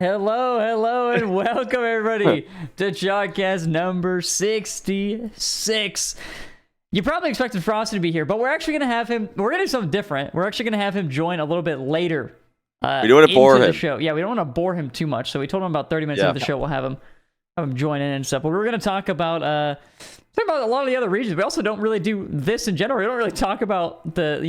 Hello, and welcome everybody to Chalkcast number 66. You probably expected Frosty to be here, but we're actually going to have him. We're going to do something different. We're actually going to have him join a little bit later. We don't want to bore him. The show. Yeah, we don't want to bore him too much. So we told him about 30 minutes into the show we'll have him join in and stuff. But we're going to talk about a lot of the other regions. We also don't really do this in general. We don't really talk about the,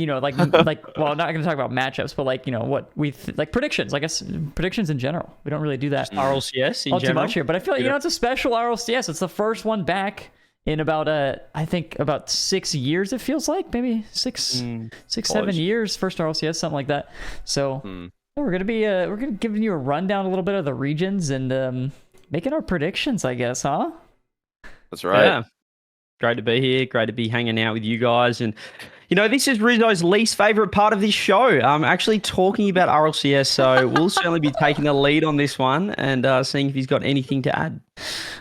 well, I'm not going to talk about matchups, but what we predictions. I guess predictions in general. We don't really do that. RLCS in all general. Too much here, but I feel like it's a special RLCS. It's the first one back in about I think about 6 years. It feels like maybe six, 7 years. First RLCS, something like that. So we're gonna be giving you a rundown a little bit of the regions and making our predictions, I guess, huh? That's right. Yeah. Great to be here. Great to be hanging out with you guys. And, this is Rizzo's least favorite part of this show. I'm actually talking about RLCS, so we'll certainly be taking the lead on this one and seeing if he's got anything to add.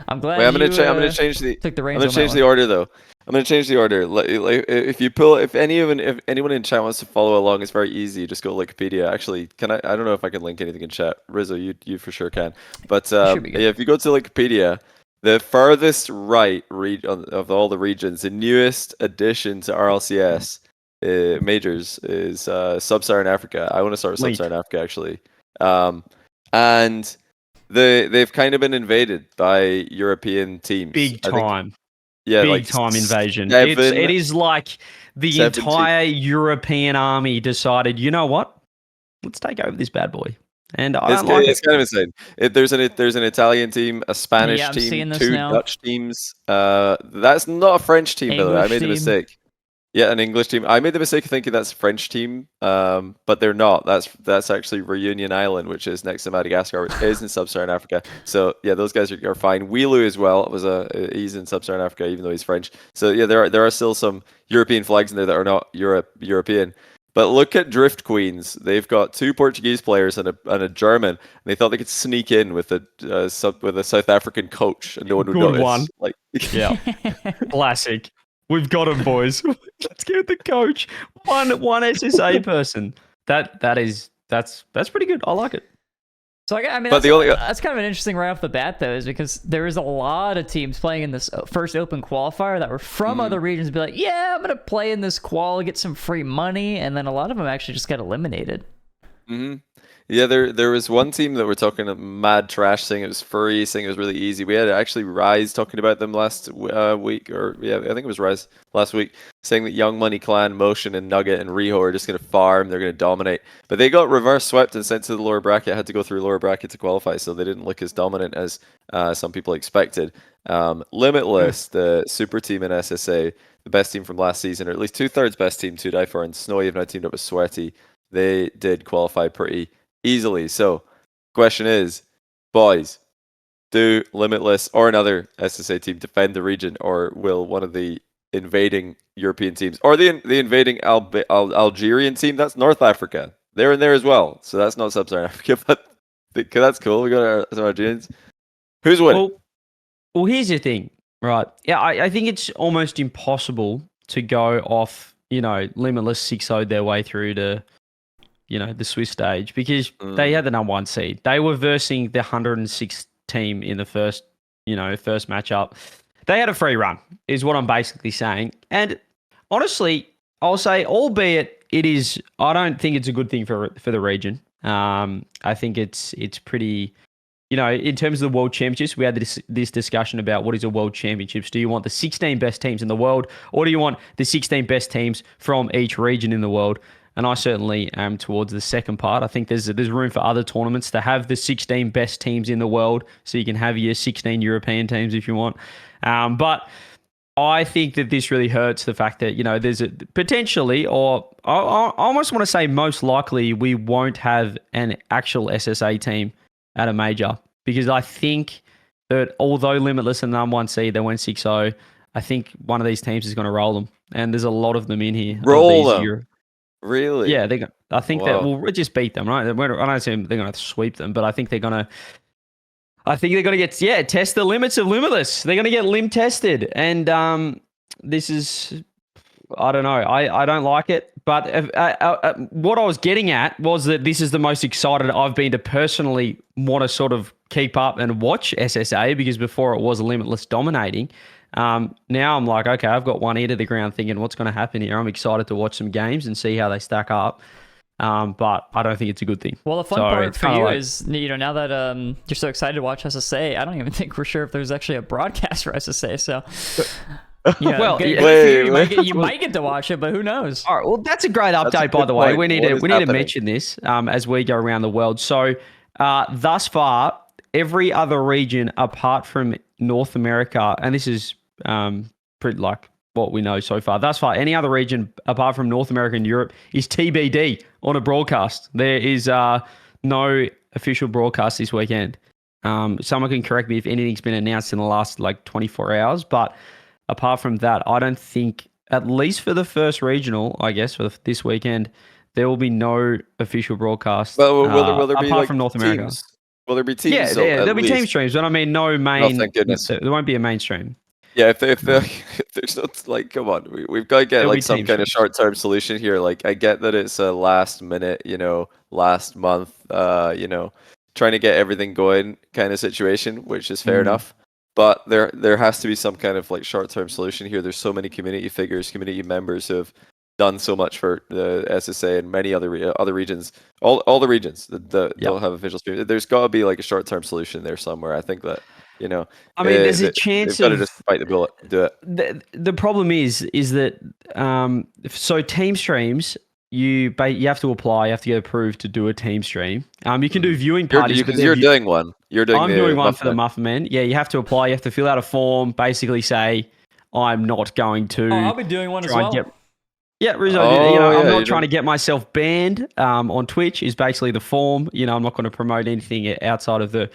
I'm glad. Wait, I'm going to change the. Took the reins. I'm going to change the order, though. I'm going to change the order. If anyone in chat wants to follow along, it's very easy. Just go to Wikipedia. Actually, I don't know if I can link anything in chat. Rizzo, you for sure can. But if you go to Wikipedia. The farthest right of all the regions, the newest addition to RLCS majors is Sub-Saharan Africa. I want to start with Sub-Saharan Africa, actually. And they've kind of been invaded by European teams. Big time. Big time invasion. It is like the entire European army decided, you know what? Let's take over this bad boy. And it's kind of insane. There's an Italian team, a Spanish team, two Dutch teams. That's not a French team, by the way. I made the mistake. Yeah, an English team. I made the mistake of thinking that's a French team, but they're not. That's actually Reunion Island, which is next to Madagascar, which is in Sub-Saharan Africa. So yeah, those guys are fine. Wheelu as well he's in Sub-Saharan Africa, even though he's French. So yeah, there are still some European flags in there that are not European. But look at Drift Queens. They've got 2 Portuguese players and a German. And they thought they could sneak in with a South African coach, and no one would notice. One. Yeah, classic. We've got him, boys. Let's get the coach. One SSA person. That's pretty good. I like it. So that's kind of an interesting right off the bat, though, is because there is a lot of teams playing in this first open qualifier that were from other regions. Be like, yeah, I'm gonna play in this qual, get some free money, and then a lot of them actually just got eliminated. Mm-hmm. Yeah, there was one team that we're talking mad trash, saying it was free, saying it was really easy. We had actually Rise talking about them last week, I think it was Rise last week, saying that Young Money Clan, Motion, and Nugget and Riho are just going to farm, they're going to dominate. But they got reverse swept and sent to the lower bracket, had to go through lower bracket to qualify, so they didn't look as dominant as some people expected. Limitless, the super team in SSA, the best team from last season, or at least 2/3 best team to die for, and Snowy have now teamed up with Sweaty. They did qualify pretty easily. So, question is, boys, do Limitless or another SSA team defend the region, or will one of the invading European teams, or the invading Algerian team? That's North Africa. They're in there as well, so that's not Sub-Saharan Africa, but that's cool. We got some Algerians. Who's winning? Well, here's the thing, right? Yeah, I think it's almost impossible to go off, Limitless 6-0'd their way through to the Swiss stage, because they had the number 1 seed. They were versing the 106 team in the first matchup. They had a free run, is what I'm basically saying. And honestly, I'll say, albeit I don't think it's a good thing for the region. I think it's pretty, in terms of the World Championships, we had this discussion about what is a World Championships. Do you want the 16 best teams in the world, or do you want the 16 best teams from each region in the world? And I certainly am towards the second part. I think there's room for other tournaments to have the 16 best teams in the world, so you can have your 16 European teams if you want. But I think that this really hurts the fact that, there's a potentially, or I almost want to say most likely, we won't have an actual SSA team at a major, because I think that although Limitless and the number 1 seed, they went 6-0, I think one of these teams is going to roll them. And there's a lot of them in here. Roll them. Really? Yeah, I think that we'll just beat them, right? I don't say they're going to sweep them, but I think they're going to test the limits of Limitless. They're going to get limb tested, and this is, I don't know. I don't like it, But what I was getting at was that this is the most excited I've been to personally want to sort of keep up and watch SSA, because before it was Limitless dominating. Now I'm like, okay, I've got one ear to the ground thinking what's going to happen here. I'm excited to watch some games and see how they stack up. But I don't think it's a good thing. Well, the fun part for you is, now that you're so excited to watch SSA, I don't even think we're sure if there's actually a broadcast for SSA. So, well, you might get to watch it, but who knows? All right, well, that's a great update, by the way. We need to mention this as we go around the world. So, thus far, every other region apart from North America, and this is pretty like what we know so far. Thus far, any other region apart from North America and Europe is TBD on a broadcast. There is no official broadcast this weekend. Someone can correct me if anything's been announced in the last 24 hours, but apart from that, I don't think, at least for the first regional, I guess, for this weekend, there will be no official broadcast. But will there be apart from North America? Teams? Will there be teams? Yeah, there'll be team streams, but I mean, no main. Oh, thank goodness. There won't be a mainstream. Yeah, if there's not come on, we've got to get some kind of short-term solution here. I get that it's a last minute, last month, trying to get everything going kind of situation, which is fair enough. But there has to be some kind of short-term solution here. There's so many community figures, community members who have done so much for the SSA and many other regions, all the regions that don't have official streams. There's got to be a short-term solution there somewhere. I think that. I mean, there's a chance of just bite the bullet, do it. The problem is that so team streams, you have to apply, you have to get approved to do a team stream. You can do viewing parties, because you're doing one. I'm doing one for the Muffin Men. Yeah, you have to apply. You have to fill out a form, basically say, I'm not going to. Oh, I'll be doing one as well. Yeah, Rizzo, I'm not trying to get myself banned on Twitch. Is basically the form. I'm not going to promote anything outside of the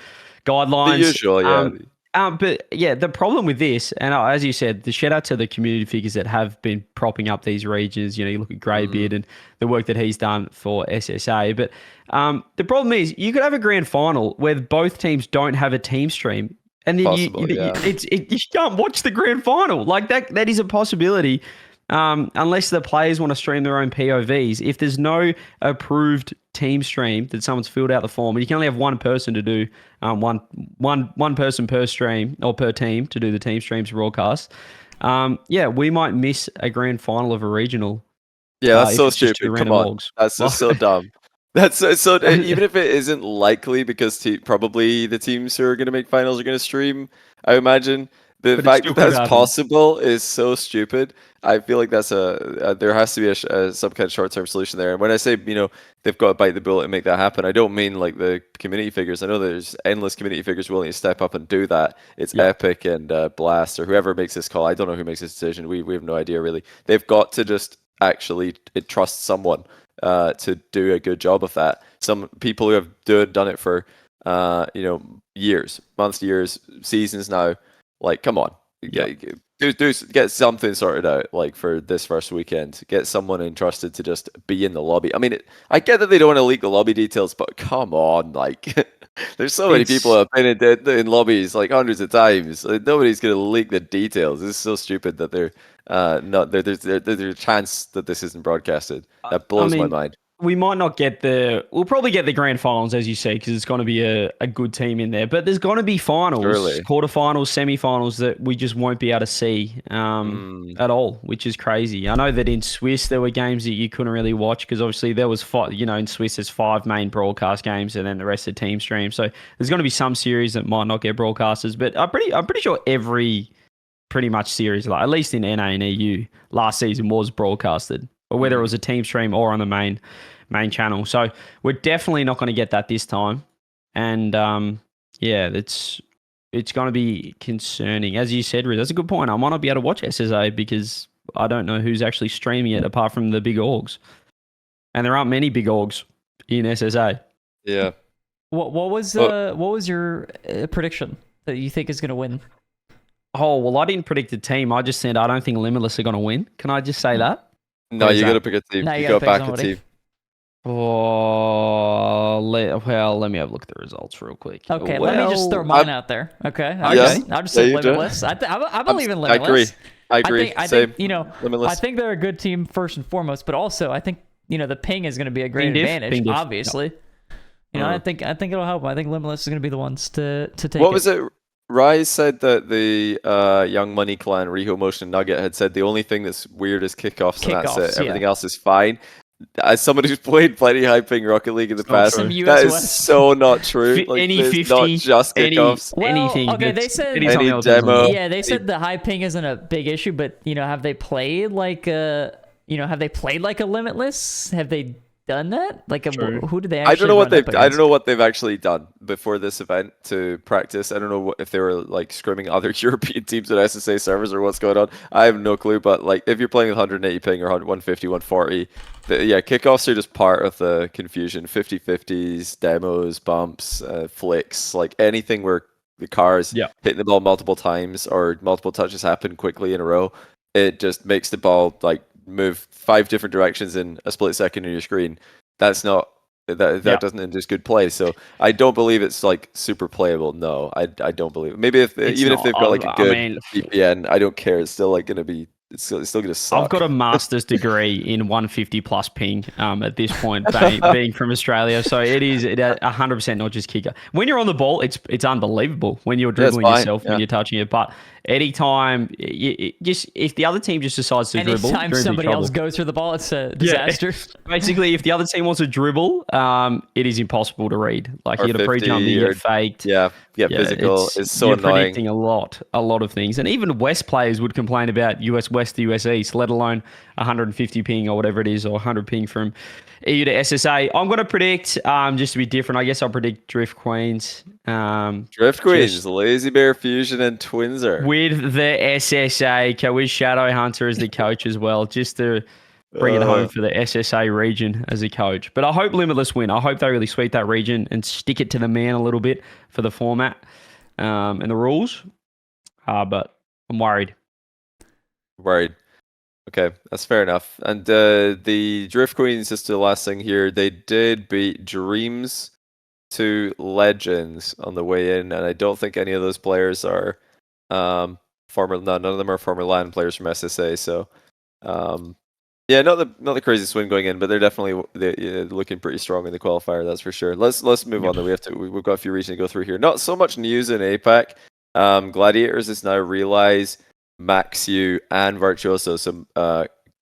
guidelines. The usual, yeah. But yeah, the problem with this, and as you said, the shout out to the community figures that have been propping up these regions. You look at Greybeard and the work that he's done for SSA. But the problem is, you could have a grand final where both teams don't have a team stream, and then you can't watch the grand final. That is a possibility. Unless the players want to stream their own POVs. If there's no approved team stream that someone's filled out the form, and you can only have one person to do one person per stream or per team to do the team streams broadcast. We might miss a grand final of a regional. Yeah, that's so stupid. Come on, that's just so dumb. That's so. Even if it isn't likely, because probably the teams who are going to make finals are going to stream, I imagine. The fact that that's possible is so stupid. I feel like that's there has to be some kind of short-term solution there. And when I say, they've got to bite the bullet and make that happen, I don't mean the community figures. I know there's endless community figures willing to step up and do that. It's Epic and Blast or whoever makes this call. I don't know who makes this decision. We have no idea, really. They've got to just actually trust someone to do a good job of that. Some people who have done it for, years, months, years, seasons now. Come on, get something sorted out. For this first weekend, get someone entrusted to just be in the lobby. I mean, I get that they don't want to leak the lobby details, but come on, there's so many people who have been in lobbies hundreds of times. Nobody's gonna leak the details. It's so stupid that they're not. There's a chance that this isn't broadcasted. That blows my mind. We might not get we'll probably get the grand finals, as you say, because it's going to be a good team in there. But there's going to be finals, quarterfinals, semi-finals that we just won't be able to see at all, which is crazy. I know that in Swiss there were games that you couldn't really watch because obviously there was in Swiss there's 5 main broadcast games and then the rest of the team stream. So there's going to be some series that might not get broadcasters, but I'm pretty sure every pretty much series, at least in NA and EU, last season was broadcasted. Or whether it was a team stream or on the main channel. So we're definitely not going to get that this time. And it's going to be concerning. As you said, Riz, that's a good point. I might not be able to watch SSA because I don't know who's actually streaming it apart from the big orgs. And there aren't many big orgs in SSA. Yeah. What was your prediction that you think is going to win? Oh, well, I didn't predict a team. I just said I don't think Limitless are going to win. Can I just say that? No, you got to pick a team. No, you got to back a team. Oh, let me have a look at the results real quick. Okay, let me just throw mine out there. Okay, I'll just say Limitless. I believe in Limitless. I agree. I think Limitless. I think they're a good team first and foremost, but also I think the ping is going to be a great advantage. Obviously, I think it'll help. I think Limitless is going to be the ones to take. What was it? Rise said that the Young Money Clan, Riho Motion Nugget had said the only thing that's weird is kickoffs, and that's it. Everything else is fine. As somebody who's played plenty high ping Rocket League in the past, that is so not true. Like, any 50, not just kickoffs. Anything. Okay, they said any demo. Yeah, they said the high ping isn't a big issue, but have they played like a Limitless? Have they done that? Like who did they actually? I don't know what they've actually done before this event to practice. I don't know if they were like scrimming other European teams at SSA servers or what's going on. I have no clue. But like, if you're playing with 180 ping or 150, 140, kickoffs are just part of the confusion. 50-50s, demos, bumps, flicks, like anything where the cars hitting the ball multiple times or multiple touches happen quickly in a row. It just makes the ball like move 5 different directions in a split second on your screen. That's not that doesn't induce good play. So I don't believe it's like super playable. No, I don't believe it. Maybe if they've got like a good VPN, I don't care. It's still like going to be. It's still going to suck. I've got a master's degree in 150 plus ping at this point, being from Australia. So it is 100% not just kicker. When you're on the ball, it's unbelievable when you're dribbling yourself, when you're touching it. But anytime, if the other team just decides to dribble, anytime somebody else goes for the ball, it's a disaster. Basically, if the other team wants to dribble, it is impossible to read. Like, you got to pre-jump, you get faked. Physical. It's so you're annoying. Predicting a lot of things. And even West players would complain about US West to US East, let alone 150 ping or whatever it is, or 100 ping from EU to SSA. I'm going to predict, just to be different, I guess I'll predict Drift Queens. Drift Queens, Lazy Bear Fusion, and Twinser. With the SSA, with Shadow Hunter as the coach as well, just to bring it home for the SSA region as a coach. But I hope Limitless win. I hope they really sweep that region and stick it to the man a little bit for the format and the rules. But I'm worried. Okay, that's fair enough. And the Drift Queens, just the last thing here, they did beat Dreams to Legends on the way in, and I don't think any of those players are none of them are former LAN players from SSA. So not the craziest win going in, but they're definitely looking pretty strong in the qualifier. That's for sure. Let's move on. Though we've got a few regions to go through here. Not so much news in APAC. Gladiators is now Realize, Maxiu, and Virtuoso. So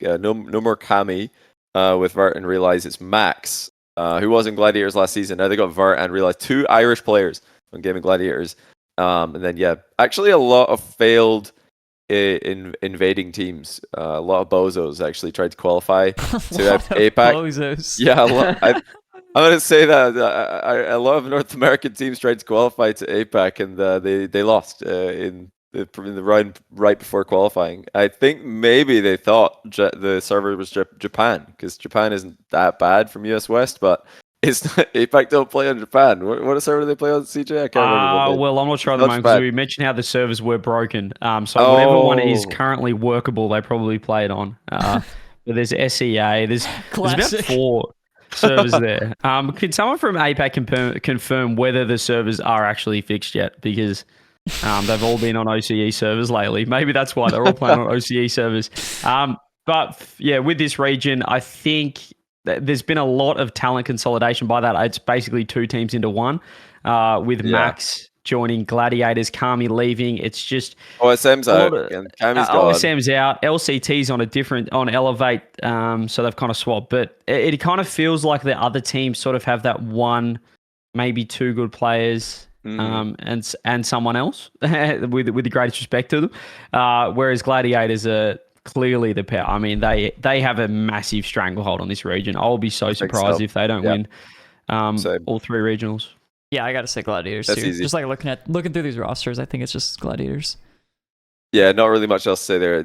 no more Kami with Vert and Realize. It's Max, who was in Gladiators last season. Now they got Vert and Realize, 2 Irish players on Gaming Gladiators. And then actually a lot of failed invading teams. A lot of bozos actually tried to qualify to APAC. Bozos. Yeah, I'm going to say that a lot of North American teams tried to qualify to APAC, and they lost in the round right before qualifying. I think maybe they thought the server was Japan, because Japan isn't that bad from US West, but it's not, APAC don't play on Japan. What server do they play on, CJ? I can't remember. Well, I'm not sure at the moment, because we mentioned how the servers were broken. So whatever one is currently workable, they probably play it on. But there's SEA. There's about 4 servers there. Can someone from APAC confirm whether the servers are actually fixed yet? Because they've all been on OCE servers lately. Maybe that's why they're all playing on OCE servers. But yeah, with this region, I think there's been a lot of talent consolidation by that. It's basically 2 teams into one, with Max joining Gladiators, Kami leaving. It's just OSM's out and Kami's gone. OSM's out. LCT's on Elevate, so they've kind of swapped. But it kind of feels like the other teams sort of have that 1, maybe 2 good players. And someone else with the greatest respect to them, whereas Gladiators are clearly the pair. I mean, they have a massive stranglehold on this region. I'll be so surprised if they don't win all 3 regionals. Yeah, I gotta say Gladiators too. Easy. Just like looking through these rosters, I think it's just Gladiators. Yeah, not really much else to say there,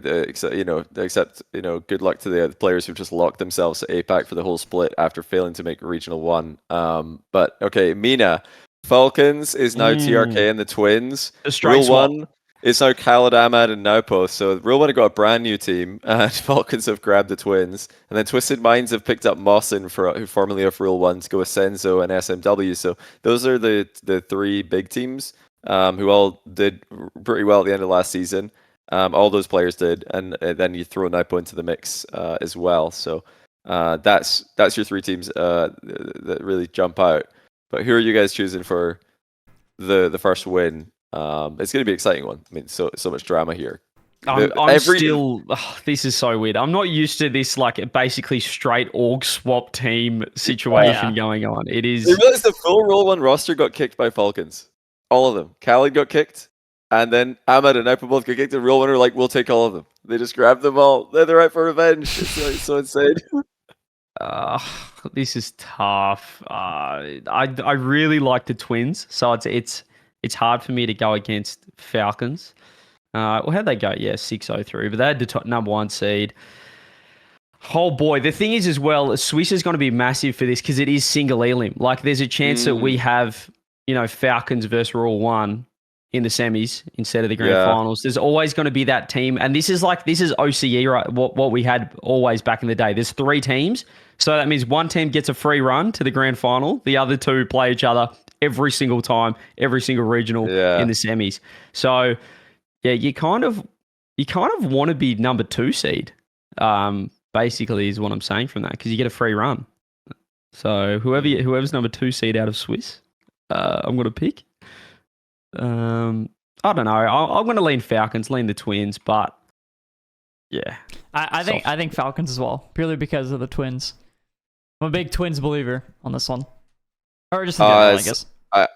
except good luck to the players who've just locked themselves at APAC for the whole split after failing to make Regional 1. But okay, MENA. Falcons is now TRK and the Twins. The straight Rule swap. 1. it's now Khaled Ahmad and Naupo. So Real One have got a brand new team, and Falcons have grabbed the Twins, and then Twisted Minds have picked up Mawson who formerly of Real One to go with Senzo and SMW. So those are the three big teams who all did pretty well at the end of last season. All those players did, and then you throw Naupo into the mix as well. So that's your three teams that really jump out. But who are you guys choosing for the first win? It's going to be an exciting one. I mean, so much drama here. This is so weird. I'm not used to this like basically straight org swap team situation going on. It is. You realize the full Roll One roster got kicked by Falcons. All of them. Khaled got kicked, and then Ahmad and Naupo both got kicked. And Roll One were like, "We'll take all of them." They just grabbed them all. They're out for revenge. It's so insane. This is tough. I really like the Twins, so it's hard for me to go against Falcons. Well, how'd they go? Yeah, 6-0-3, but they had the top number 1 seed. Oh boy, the thing is as well, Swiss is going to be massive for this because it is single elim. Like, there's a chance that we have, Falcons versus Royal One in the semis instead of the grand finals. There's always going to be that team, and this is OCE, right? What we had always back in the day. There's 3 teams, so that means one team gets a free run to the grand final. The other 2 play each other every single time, every single regional in the semis. So yeah, you kind of want to be number 2 seed. Basically, is what I'm saying from that, because you get a free run. So whoever's number 2 seed out of Swiss, I'm going to pick. I don't know. I'm going to lean Falcons, lean the Twins, but yeah, I think Falcons as well, purely because of the Twins. I'm a big Twins believer on this one, or just in general, I guess.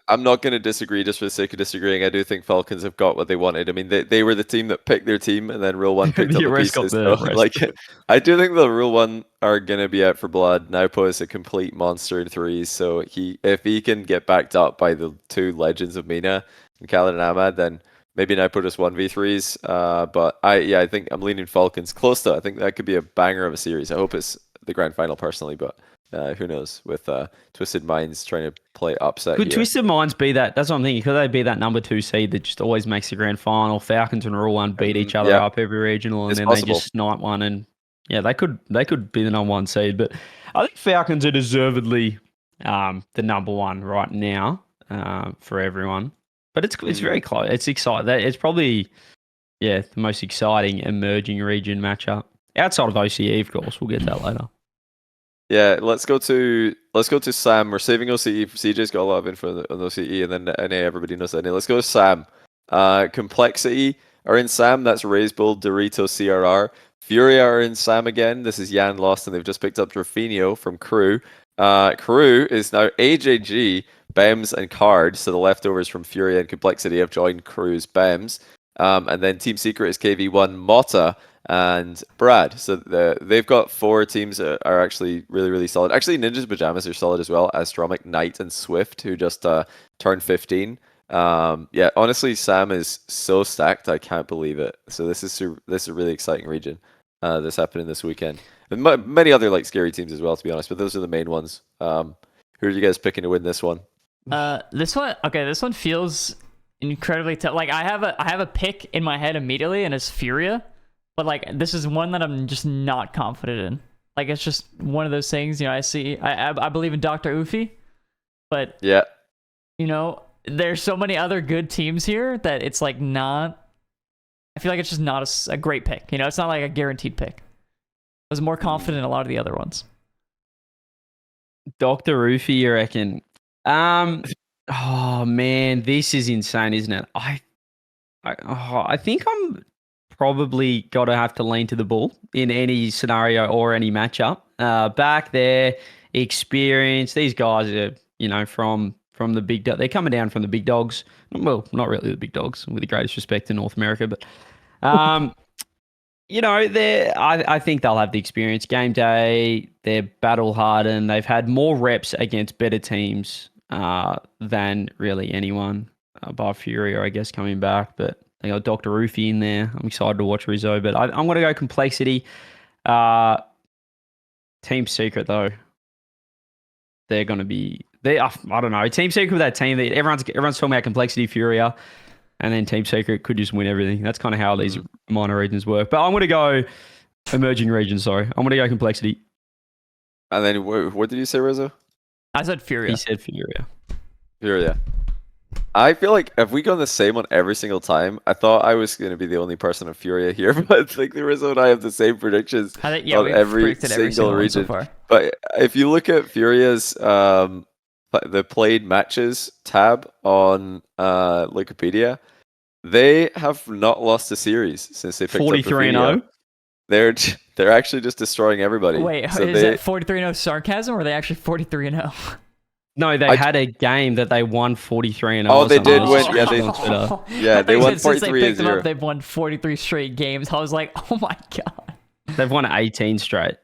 I'm not going to disagree just for the sake of disagreeing. I do think Falcons have got what they wanted. I mean, they were the team that picked their team, and then Real One picked up the pieces. I do think the Real One are going to be out for blood. Naupo is a complete monster in threes, so if he can get backed up by the 2 legends of MENA, and Khaled and Ahmad, then maybe Naupo just 1v3s. But I think I'm leaning Falcons. Close to. I think that could be a banger of a series. I hope it's the grand final personally, but who knows with Twisted Minds trying to play upset. Could Twisted Minds be that? That's what I'm thinking. Could they be that number 2 seed that just always makes the grand final? Falcons and Royal One beat each other up every regional, and then possible. They just snipe one, and they could be the number 1 seed. But I think Falcons are deservedly the number 1 right now for everyone. But it's very close. It's exciting. It's probably the most exciting emerging region matchup outside of OCE, of course. We'll get to that later. Yeah, let's go to Sam. We're saving OCE. CJ's got a lot of info on OCE, and then NA, everybody knows NA. Let's go to Sam. Complexity are in Sam. That's Raise Bull, Dorito, CRR. Furia are in Sam again. This is Jan Lost, and they've just picked up Drafinio from Crew. Crew is now AJG, Bems, and Card. So the leftovers from Furia and Complexity have joined Crew's Bems. And then Team Secret is KV1, Mota, and Brad. So they've got 4 teams that are actually really, really solid. Actually, Ninja's Pajamas are solid as well. Astromic, Knight, and Swift, who just turned 15. Honestly, Sam is so stacked. I can't believe it. So this is a really exciting region. This happening this weekend. And many other like scary teams as well, to be honest. But those are the main ones. Who are you guys picking to win this one? This one feels incredibly tough. Like I have a pick in my head immediately, and it's Furia. But like this is one that I'm just not confident in. Like it's just one of those things, I believe in Dr. Ufi, but there's so many other good teams here that it's like not. I feel like it's just not a great pick. It's not like a guaranteed pick. I was more confident in a lot of the other ones. Dr. Ufi, you reckon? Oh man, this is insane, isn't it? I think I'm probably got to have to lean to the Bull in any scenario or any matchup. Back there, experience. These guys are, from the big. They're coming down from the big dogs. Well, not really the big dogs, with the greatest respect to North America, but I think they'll have the experience. Game day, they're battle hardened. They've had more reps against better teams than really anyone. Bar Fury, I guess, coming back, but they got Dr. Rufy in there. I'm excited to watch Rizzo, but I'm going to go Complexity. Team Secret, though, they're going to be... I don't know. Team Secret with that team, everyone's talking about Complexity, Furia. and then Team Secret could just win everything. That's kind of how these minor regions work. But I'm going to go emerging regions, sorry. I'm going to go complexity. And then what did you say, Rizzo? I said Furia. He said Furia. Furia. I feel like if we gone the same on every single time, I thought I was going to be the only person on Furia here, but I think Rizzo and I have the same predictions on every single region. So far. But if you look at Furia's the played matches tab on Wikipedia, they have not lost a series since they picked 43-0. They're actually just destroying everybody. Wait, so is that 43-0 sarcasm, or are they actually 43-0? No, they had a game that they won 43-0. Oh, they did win. Yeah, they won 43-0. Since they picked them up, they've won 43 straight games. I was like, oh my god. They've won 18 straight,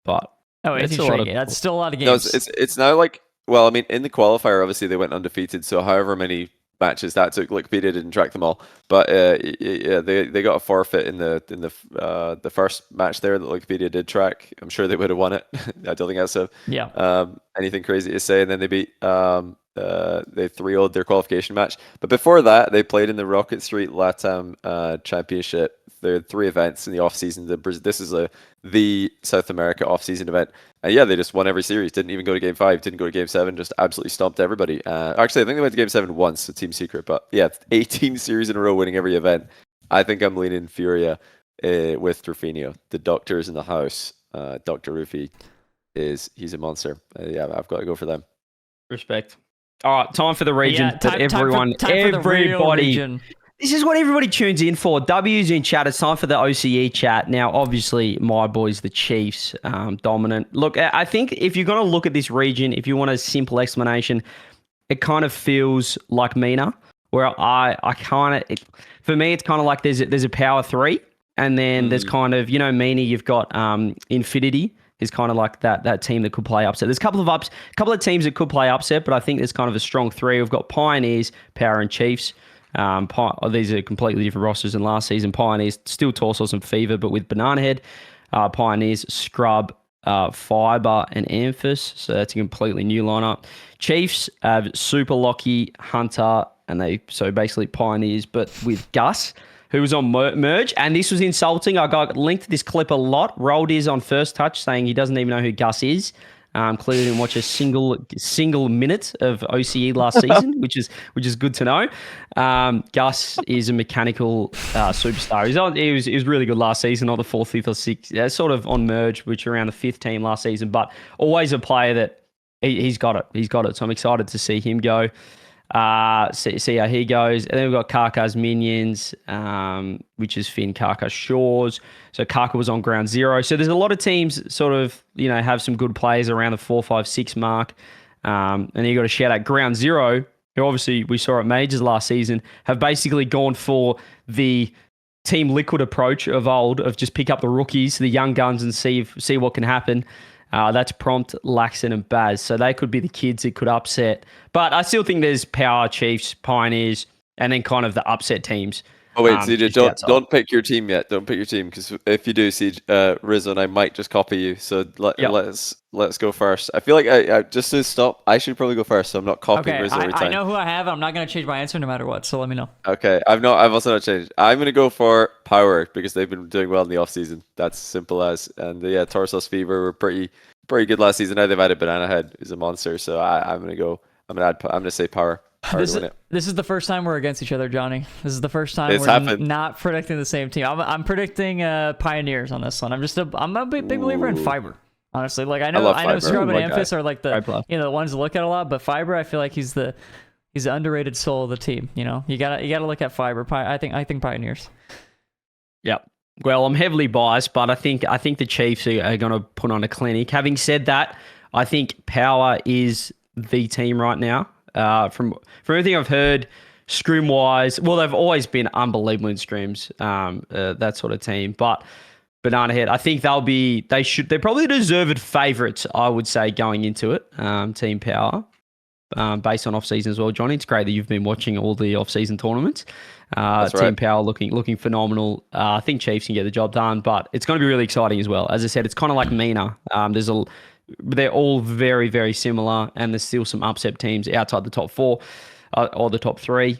but 18 straight. That's still a lot of games. No, it's now like, well, I mean, in the qualifier, obviously they went undefeated. So however many matches that took, Wikipedia didn't track them all, but yeah, they got a forfeit in the first match there that Wikipedia did track. I'm sure they would have won it. I don't think that's anything crazy to say. And then they beat they 3-0'd their qualification match. But before that, they played in the Rocket Street LATAM Championship. There are 3 events in the off season. This is the South America off season event. And yeah, they just won every series. Didn't even go to game 5. Didn't go to game 7. Just absolutely stomped everybody. Actually, I think they went to game 7 once, so Team Secret. But yeah, 18 series in a row, winning every event. I think I'm leaning Furia with Rufinho. The doctor's in the house. Dr. Rufy he's a monster. Yeah, I've got to go for them. Respect. All right, time for the region that everybody. This is what everybody tunes in for. W's in chat. It's time for the OCE chat. Now, obviously, my boys, the Chiefs, dominant. Look, I think if you're going to look at this region, if you want a simple explanation, it kind of feels like MENA, where for me, it's kind of like there's a power 3, and then there's kind of, MENA, you've got Infinity is kind of like that team that could play upset. There's a couple of teams that could play upset, but I think there's kind of a strong 3. We've got Pioneers, Power, and Chiefs. These are completely different rosters than last season. Pioneers still Torsos and Fever, but with Banana Head. Pioneers, Scrub, Fiber, and Amphis. So that's a completely new lineup. Chiefs have Super Locky, Hunter, and so basically Pioneers, but with Gus, who was on Merge. And this was insulting. I got linked to this clip a lot. Rolled is on first touch saying he doesn't even know who Gus is. Clearly didn't watch a single minute of OCE last season, which is good to know. Gus is a mechanical superstar. He was really good last season, not the 4th, 5th, or 6th, sort of on Merge, which around the 5th team last season, but always a player that he's got it. He's got it. So I'm excited to see him go. See how he goes. And then we've got Kaka's Minions, which is Finn, Kaka, Shores. So Kaka was on ground 0. So there's a lot of teams sort of, have some good players around the 4, 5, 6 mark. And you got to shout out ground 0, who obviously we saw at Majors last season, have basically gone for the Team Liquid approach of old, of just pick up the rookies, the young guns, and see what can happen. That's Prompt, Laxon, and Baz. So they could be the kids that could upset. But I still think there's Power, Chiefs, Pioneers, and then kind of the upset teams. Oh wait, CJ, don't pick your team yet. Don't pick your team, because if you do, CJ, Rizzo and I might just copy you. So let's go first. I feel like I just to stop, I should probably go first, so I'm not copying Rizzo every time. I know who I have. I'm not going to change my answer no matter what. So let me know. Okay, I've also not changed. I'm going to go for Power because they've been doing well in the off season. That's simple as. And yeah, Torsos Fever were pretty good last season. Now they've added Banana Head, who's a monster. So I'm going to say Power. This is the first time we're against each other, Johnny. This is the first time we're not predicting the same team. I'm predicting Pioneers on this one. I'm a big believer in Fiber. Honestly, like I know Scrub and Amphis are like the ones to look at a lot, but Fiber, I feel like he's the underrated soul of the team. You gotta look at Fiber. I think Pioneers. Yep. Well, I'm heavily biased, but I think the Chiefs are going to put on a clinic. Having said that, I think Power is the team right now. From everything I've heard, scrim wise, well, they've always been unbelievable in scrims, that sort of team. But Banana Head, I think they're probably deserved favourites, I would say, going into it. Team Power, based on off season as well. Johnny, it's great that you've been watching all the off season tournaments. Team right. Power looking phenomenal. I think Chiefs can get the job done, but it's going to be really exciting as well. As I said, it's kind of like MENA. They're all very, very similar, and there's still some upset teams outside the top 4 or the top 3.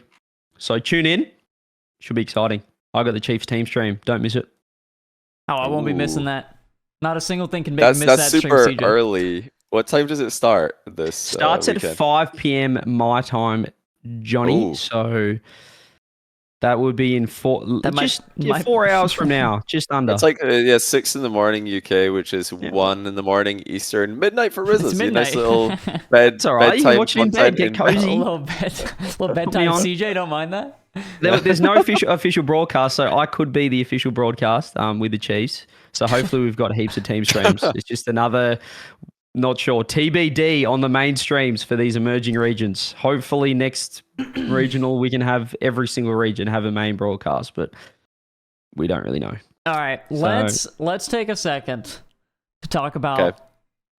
So tune in. Should be exciting. I got the Chiefs team stream. Don't miss it. Oh, I won't be missing that. Not a single thing can make me miss That's that super stream, CJ. early. What time does it start? This starts weekend? at 5 p.m. my time, Johnny. Ooh. So that would be in 4 hours from now, just under. It's like 6 in the morning UK, which is 1 in the morning Eastern, midnight for Rizzles. It's midnight. Nice little bed. It's all right. You can watch it in bed, get cozy. A little bedtime. CJ, don't mind that. There's no official broadcast, so I could be the official broadcast with the Chiefs. So hopefully we've got heaps of team streams. It's just another, not sure, TBD on the main streams for these emerging regions. Hopefully next regional we can have every single region have a main broadcast, but we don't really know. All right, let's take a second to talk about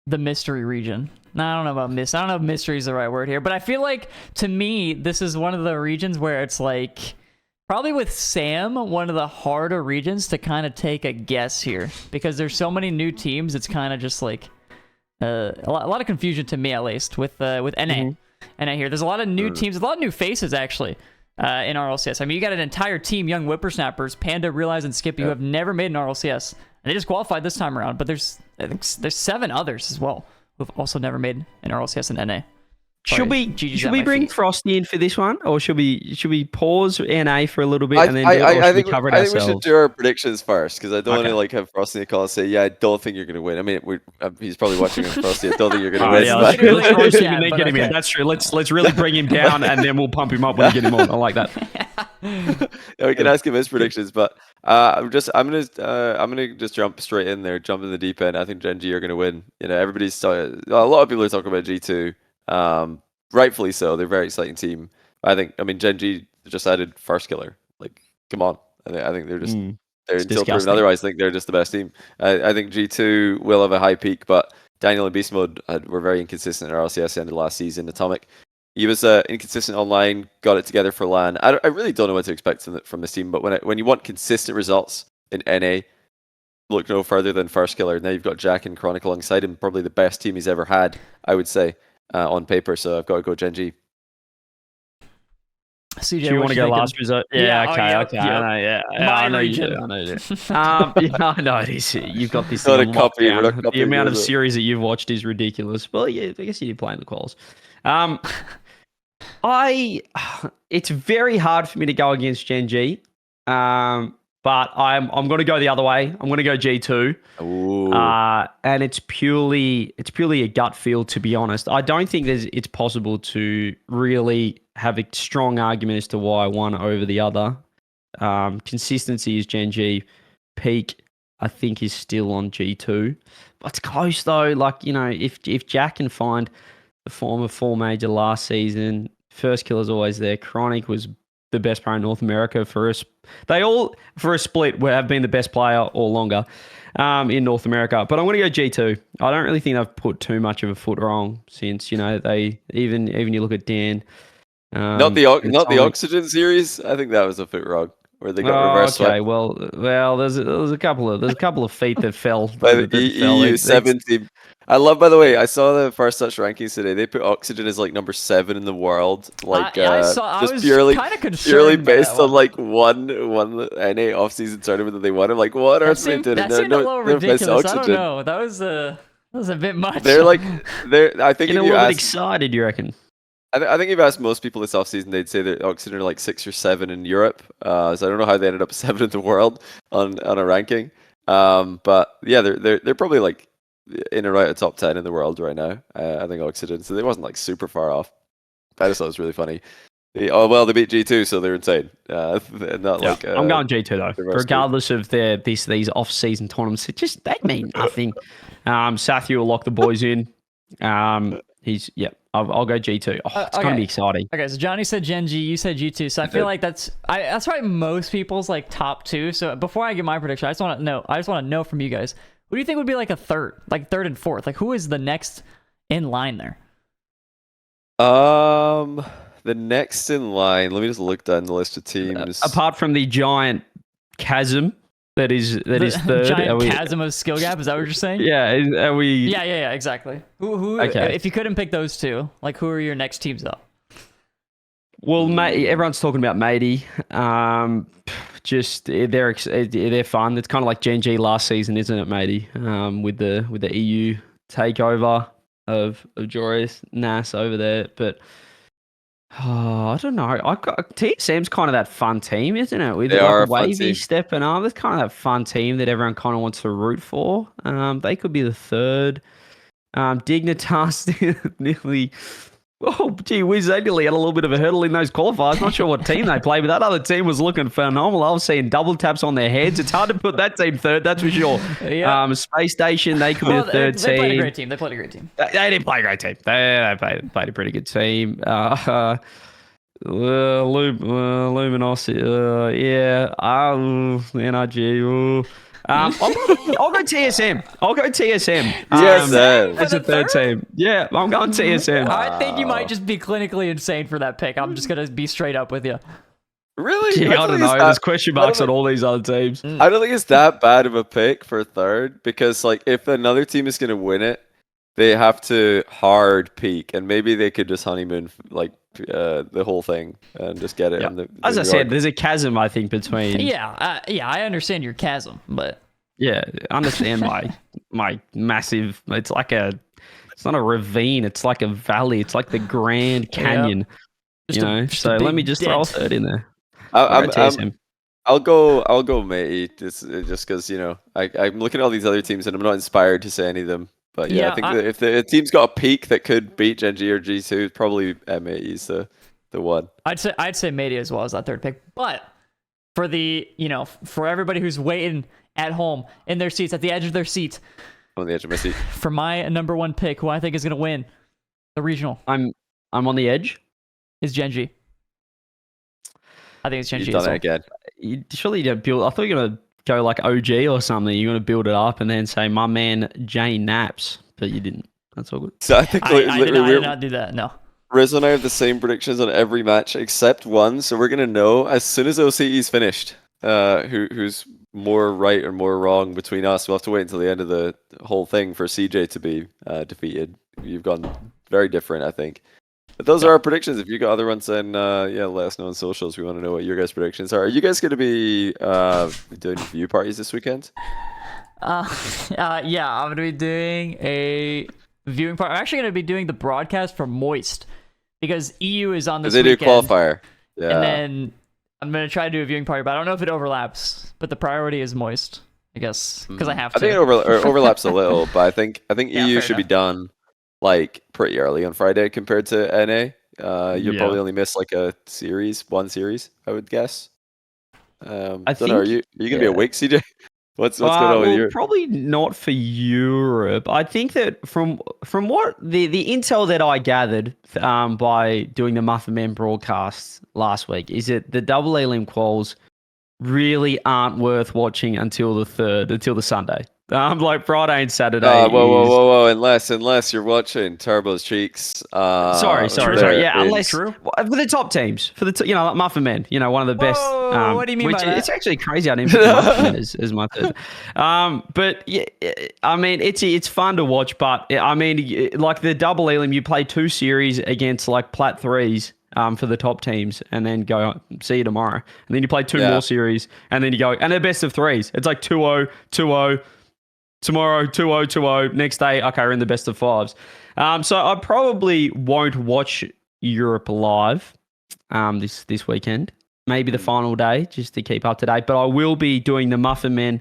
the mystery region. Now, I don't know about I don't know if mystery is the right word here, but I feel like, to me, this is one of the regions where it's like, probably with Sam, one of the harder regions to kind of take a guess here, because there's so many new teams. It's kind of just like a lot of confusion to me, at least, with NA. NA here. There's a lot of new teams, a lot of new faces, actually, in RLCS. I mean, you got an entire team, young whippersnappers, Panda, Realize, and Skippy, who have never made an RLCS. And they just qualified this time around, but there's 7 others as well who've also never made an RLCS in NA. Should we bring Frosty in for this one, or should we pause NA for a little bit and then I think ourselves? We should do our predictions first, because I don't want to have Frosty in the call and say, I don't think you're going to win. I mean, he's probably watching us, Frosty. I don't think you're going to win. Yeah, that's true. Let's really bring him down, and then we'll pump him up when we get him on. I like that. We can ask him his predictions, but I'm gonna just jump straight in there, jump in the deep end. I think Gen G are going to win. A lot of people are talking about G2. Rightfully so. They're a very exciting team. Gen G just added First Killer. Like, come on. I think they're just they're until proven otherwise. I think they're just the best team. I think G2 will have a high peak, but Daniel and Beast Mode were very inconsistent at RLCS end of last season. Atomic, he was inconsistent online, got it together for LAN. I really don't know what to expect from this team, but when you want consistent results in NA, look no further than First Killer. Now you've got Jack and Chronic alongside him, probably the best team he's ever had, I would say. On paper, so I've got to go Gen G. CJ, do you want to go last result? Yeah, okay. I know you do. I know it is. You've got this. Not a copy. The amount of series that you've watched is ridiculous. Well, yeah, I guess you did play in the quals. It's very hard for me to go against Gen G. But I'm going to go the other way. I'm going to go G2. And it's purely a gut feel, to be honest. I don't think it's possible to really have a strong argument as to why one over the other. Consistency is Gen G. Peak, I think, is still on G2. But it's close, though. Like, if Jack can find the form of 4 major last season, First Killer's always there. Chronic was the best player in North America for us. They all, for a split, have been the best player or longer in North America. But I'm going to go G2. I don't really think they've put too much of a foot wrong since, they even you look at Dan. Not the Oxygen series. I think that was a foot wrong where they got reverse swept. Okay, well, there's a couple of feet that fell by the EU7 team. I love, by the way, I saw the First Touch rankings today. They put Oxygen as like number 7 in the world. Like, I was purely based on like one NA off-season tournament that they won. I'm like, what are they doing? That seemed a little ridiculous. I don't know. That was a bit much. I think getting a little bit excited. You reckon? I think if you asked most people this off-season, they'd say that Oxygen are like 6 or 7 in Europe. So I don't know how they ended up 7 in the world on a ranking. But yeah, they're probably like in and out of top 10 in the world right now. I think Oxygen, so they wasn't like super far off. I just thought it was really funny. They beat G2, so they're insane. I'm going G2 though, regardless of these off-season tournaments. They mean nothing. Sathu will lock the boys in. I'll go G2. It's going to be exciting. Okay, so Johnny said Gen G, you said G2. So I feel like that's probably most people's like top 2. So before I give my prediction, I just want to know from you guys, who do you think would be like a third and fourth? Like, who is the next in line there? The next in line. Let me just look down the list of teams. Apart from the giant chasm that is third. Giant chasm of skill gap. Is that what you're saying? Yeah. Are we? Yeah. Exactly. Who? Okay. If you couldn't pick those two, like, who are your next teams up? Well, mate, everyone's talking about matey. Just they're fun. It's kind of like Gen G last season, isn't it, matey? With the EU takeover of Joris Nas over there, but I don't know. TSM's kind of that fun team, isn't it? With They are a fun Wavy team. stepping up, it's kind of that fun team that everyone kind of wants to root for. They could be the third. Dignitas nearly. Oh, gee whiz, they nearly had a little bit of a hurdle in those qualifiers. Not sure what team they played, but that other team was looking phenomenal. I was seeing double taps on their heads. It's hard to put that team third, that's for sure. Yeah. Space Station, they could be the third team. They played a great team. They played a great team. They didn't play a great team. They played a pretty good team. Luminos, NRG. I'll go TSM. Yes, as a third team. Yeah, I'm going TSM. I think you might just be clinically insane for that pick. I'm just gonna be straight up with you. Really? Yeah, I don't know. There's question marks on all these other teams. I don't think it's that bad of a pick for third because, like, if another team is going to win it, they have to hard peak, and maybe they could just honeymoon like the whole thing and just get it. Yeah. As I said, there's a chasm, I think, between. Yeah, I understand your chasm, but yeah, understand my massive. It's not a ravine. It's like a valley. It's like the Grand Canyon. Yep. So let me just throw a third in there. I'll go matey just because I'm looking at all these other teams and I'm not inspired to say any of them. But yeah, I think that if the team's got a peak that could beat Gen G or G2, probably matey's the one. I'd say matey as well as that third pick. But for for everybody who's waiting at home in their seats, at the edge of their seat, On the edge of my seat. for my number one pick, who I think is going to win the regional, I'm on the edge. is Gen G. I think it's Gen G. You've done it again. Surely you don't build. I thought you were gonna go like OG or something. You're gonna build it up and then say my man Jay Naps, but you didn't. That's all good. So I think I did not do that. No. Riz and I have the same predictions on every match except one, so we're gonna know as soon as OCE's finished who's more right or more wrong between us. We'll have to wait until the end of the whole thing for CJ to be defeated. You've gone very different, I think. But those are our predictions. If you got other ones, then let us know on socials. We want to know what your guys' predictions are. Are you guys going to be doing view parties this weekend? Yeah, I'm going to be doing a viewing party. I'm actually going to be doing the broadcast for Moist because EU is on this weekend. They do qualifier. Yeah. And then I'm going to try to do a viewing party, but I don't know if it overlaps. But the priority is Moist, I guess, because I have to. I think it overlaps a little, but I think EU should be done like pretty early on Friday compared to NA. You'll probably only miss like one series, I would guess. I think. Are you gonna be awake, CJ? What's going on with you? Probably not for Europe. I think that from what the intel that I gathered by doing the Muffin Men broadcasts last week is that the double elim quals really aren't worth watching until the Sunday. Like Friday and Saturday. Whoa! Unless you're watching Turbo's Cheeks. Sorry. Yeah, unless for the top teams, like Muffin Men, one of the best. What do you mean by that? It's actually crazy. I didn't put Muffin Men as my third. But yeah, I mean, it's fun to watch. But I mean, like the double elim, you play 2 series against like Plat 3s. For the top teams, and then go see you tomorrow. And then you play 2 more series, and then you go, and they're best of 3s. It's like 2-0, 2-0, tomorrow, 2-0, 2-0, next day, okay, we're in the best of 5s. So I probably won't watch Europe live this weekend. Maybe the final day, just to keep up to date. But I will be doing the Muffin Men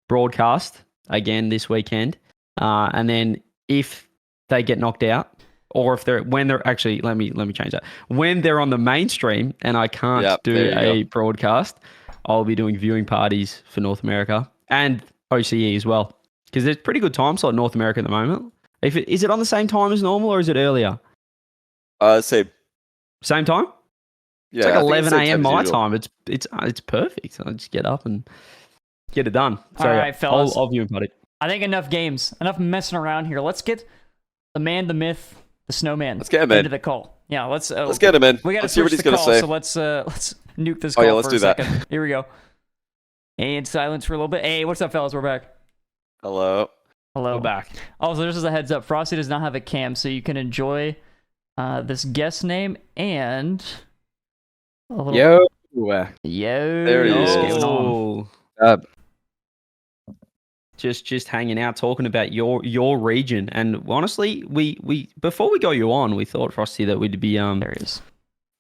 broadcast again this weekend. And then if they get knocked out, or if let me change that. When they're on the mainstream and I can't do a broadcast, I'll be doing viewing parties for North America and OCE as well. Because there's pretty good time slot in North America at the moment. Is it on the same time as normal or is it earlier? Same time? Yeah, it's like 11 a.m. my time. It's perfect. I just get up and get it done. So, all right, fellas. I'll viewing party. I think enough games, enough messing around here. Let's get the man, the myth, the snowman. Let's get him into the call. Yeah, let's get him in. We got to see what he's going to say. So let's nuke this call let's for do a second. Here we go. And silence for a little bit. Hey, what's up, fellas? We're back. Hello. We're back. Also, just as a heads up, Frosty does not have a cam, so you can enjoy this guest name and A little... Yo. Yo. There he what's is. going on? Just hanging out, talking about your region. And honestly, we before we got you on, we thought, Frosty, that we'd be There he is.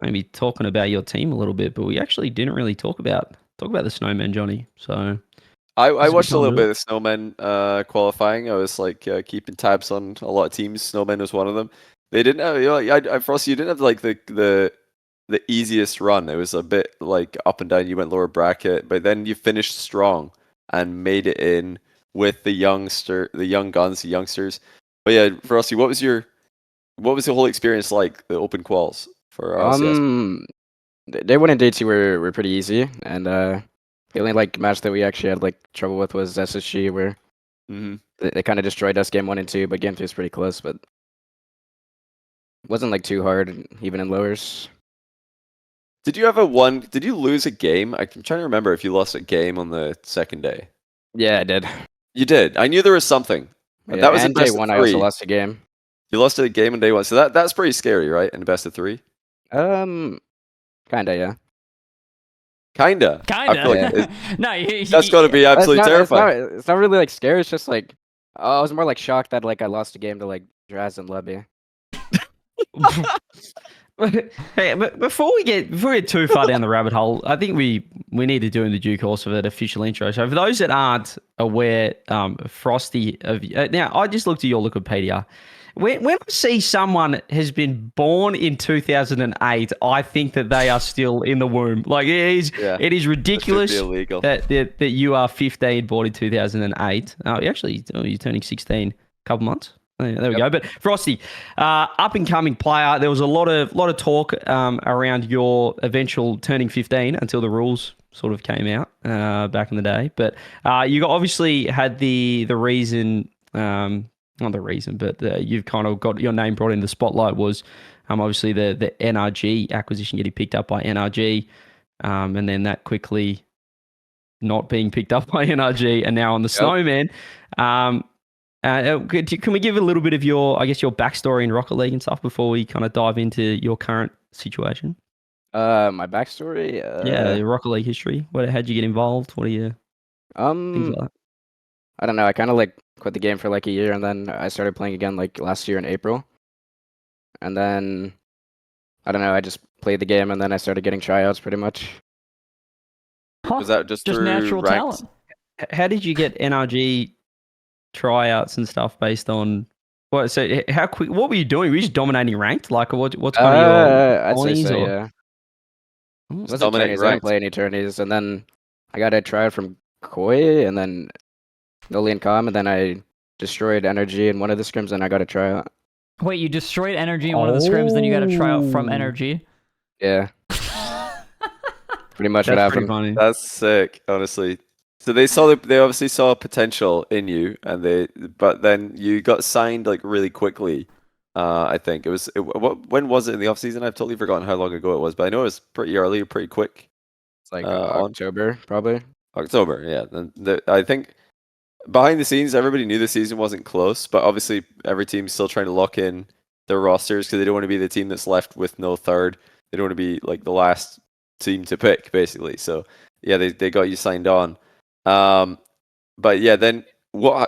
maybe talking about your team a little bit, but we actually didn't really talk about the Snowmen, Johnny. So I watched a time little to bit of Snowmen qualifying. I was like keeping tabs on a lot of teams. Snowmen was one of them. They didn't have, Frosty, you didn't have like the easiest run. It was a bit like up and down. You went lower bracket, but then you finished strong and made it in with the young guns, the youngsters. But yeah, Frosty, what was the whole experience like? The open quals for RLCS? Day 1 and day 2 were pretty easy, and the only like match that we actually had like trouble with was SSG, where they kind of destroyed us game 1 and 2, but game 3 was pretty close, but wasn't like too hard even in lowers. Did you lose a game? I'm trying to remember if you lost a game on the second day. Yeah, I did. You did. I knew there was something. Yeah, That was and a day best of 1 I also three. lost a game. You lost a game on day 1, so that's pretty scary, right? In a best of 3. Kinda, yeah. Kinda. I feel like No, that's got to be absolutely terrifying. It's not really like scary. It's just like I was more like shocked that like I lost a game to like Draz and Lubby. Hey, but before we get too far down the rabbit hole, I think we need to do in the due course of an official intro. So for those that aren't aware, Frosty, now I just looked at your Wikipedia. When I see someone has been born in 2008, I think that they are still in the womb. Like it is ridiculous that you are 15, born in 2008. You're turning 16 a couple months. There we go. But Frosty, up and coming player. There was a lot of talk around your eventual turning 15 until the rules sort of came out back in the day. But you obviously had the reason, not the reason, but you've kind of got your name brought in the spotlight was obviously the NRG acquisition getting picked up by NRG, and then that quickly not being picked up by NRG, and now on the Snowman. Can we give a little bit of your backstory in Rocket League and stuff before we kind of dive into your current situation? My backstory. Your Rocket League history. How'd you get involved? What are you? Things like that. I don't know. I kind of like quit the game for like a year, and then I started playing again like last year in April. And then I don't know. I just played the game, and then I started getting tryouts pretty much. Was that just natural ranked talent? How did you get NRG tryouts and stuff based on what? So how quick? What were you doing? Were you just dominating ranked? Like what's kind of your I'd say so, or? yeah. Wasn't dominating tourneys, I didn't play any tourneys, and then I got a tryout from Koi, and then Noli and Com, and then I destroyed NRG in one of the scrims, and I got a tryout. Wait, you destroyed NRG in one of the scrims, then you got a tryout from NRG? Yeah. Pretty much what That's happened. pretty funny. That's sick, honestly. So they obviously saw potential in you, but then you got signed like really quickly. I think when was it in the off season? I've totally forgotten how long ago it was, but I know it was pretty early, pretty quick. It's like October, probably. October, yeah. I think behind the scenes, everybody knew the season wasn't close, but obviously every team's still trying to lock in their rosters because they don't want to be the team that's left with no third. They don't want to be like the last team to pick, basically. So yeah, they got you signed on. But yeah, then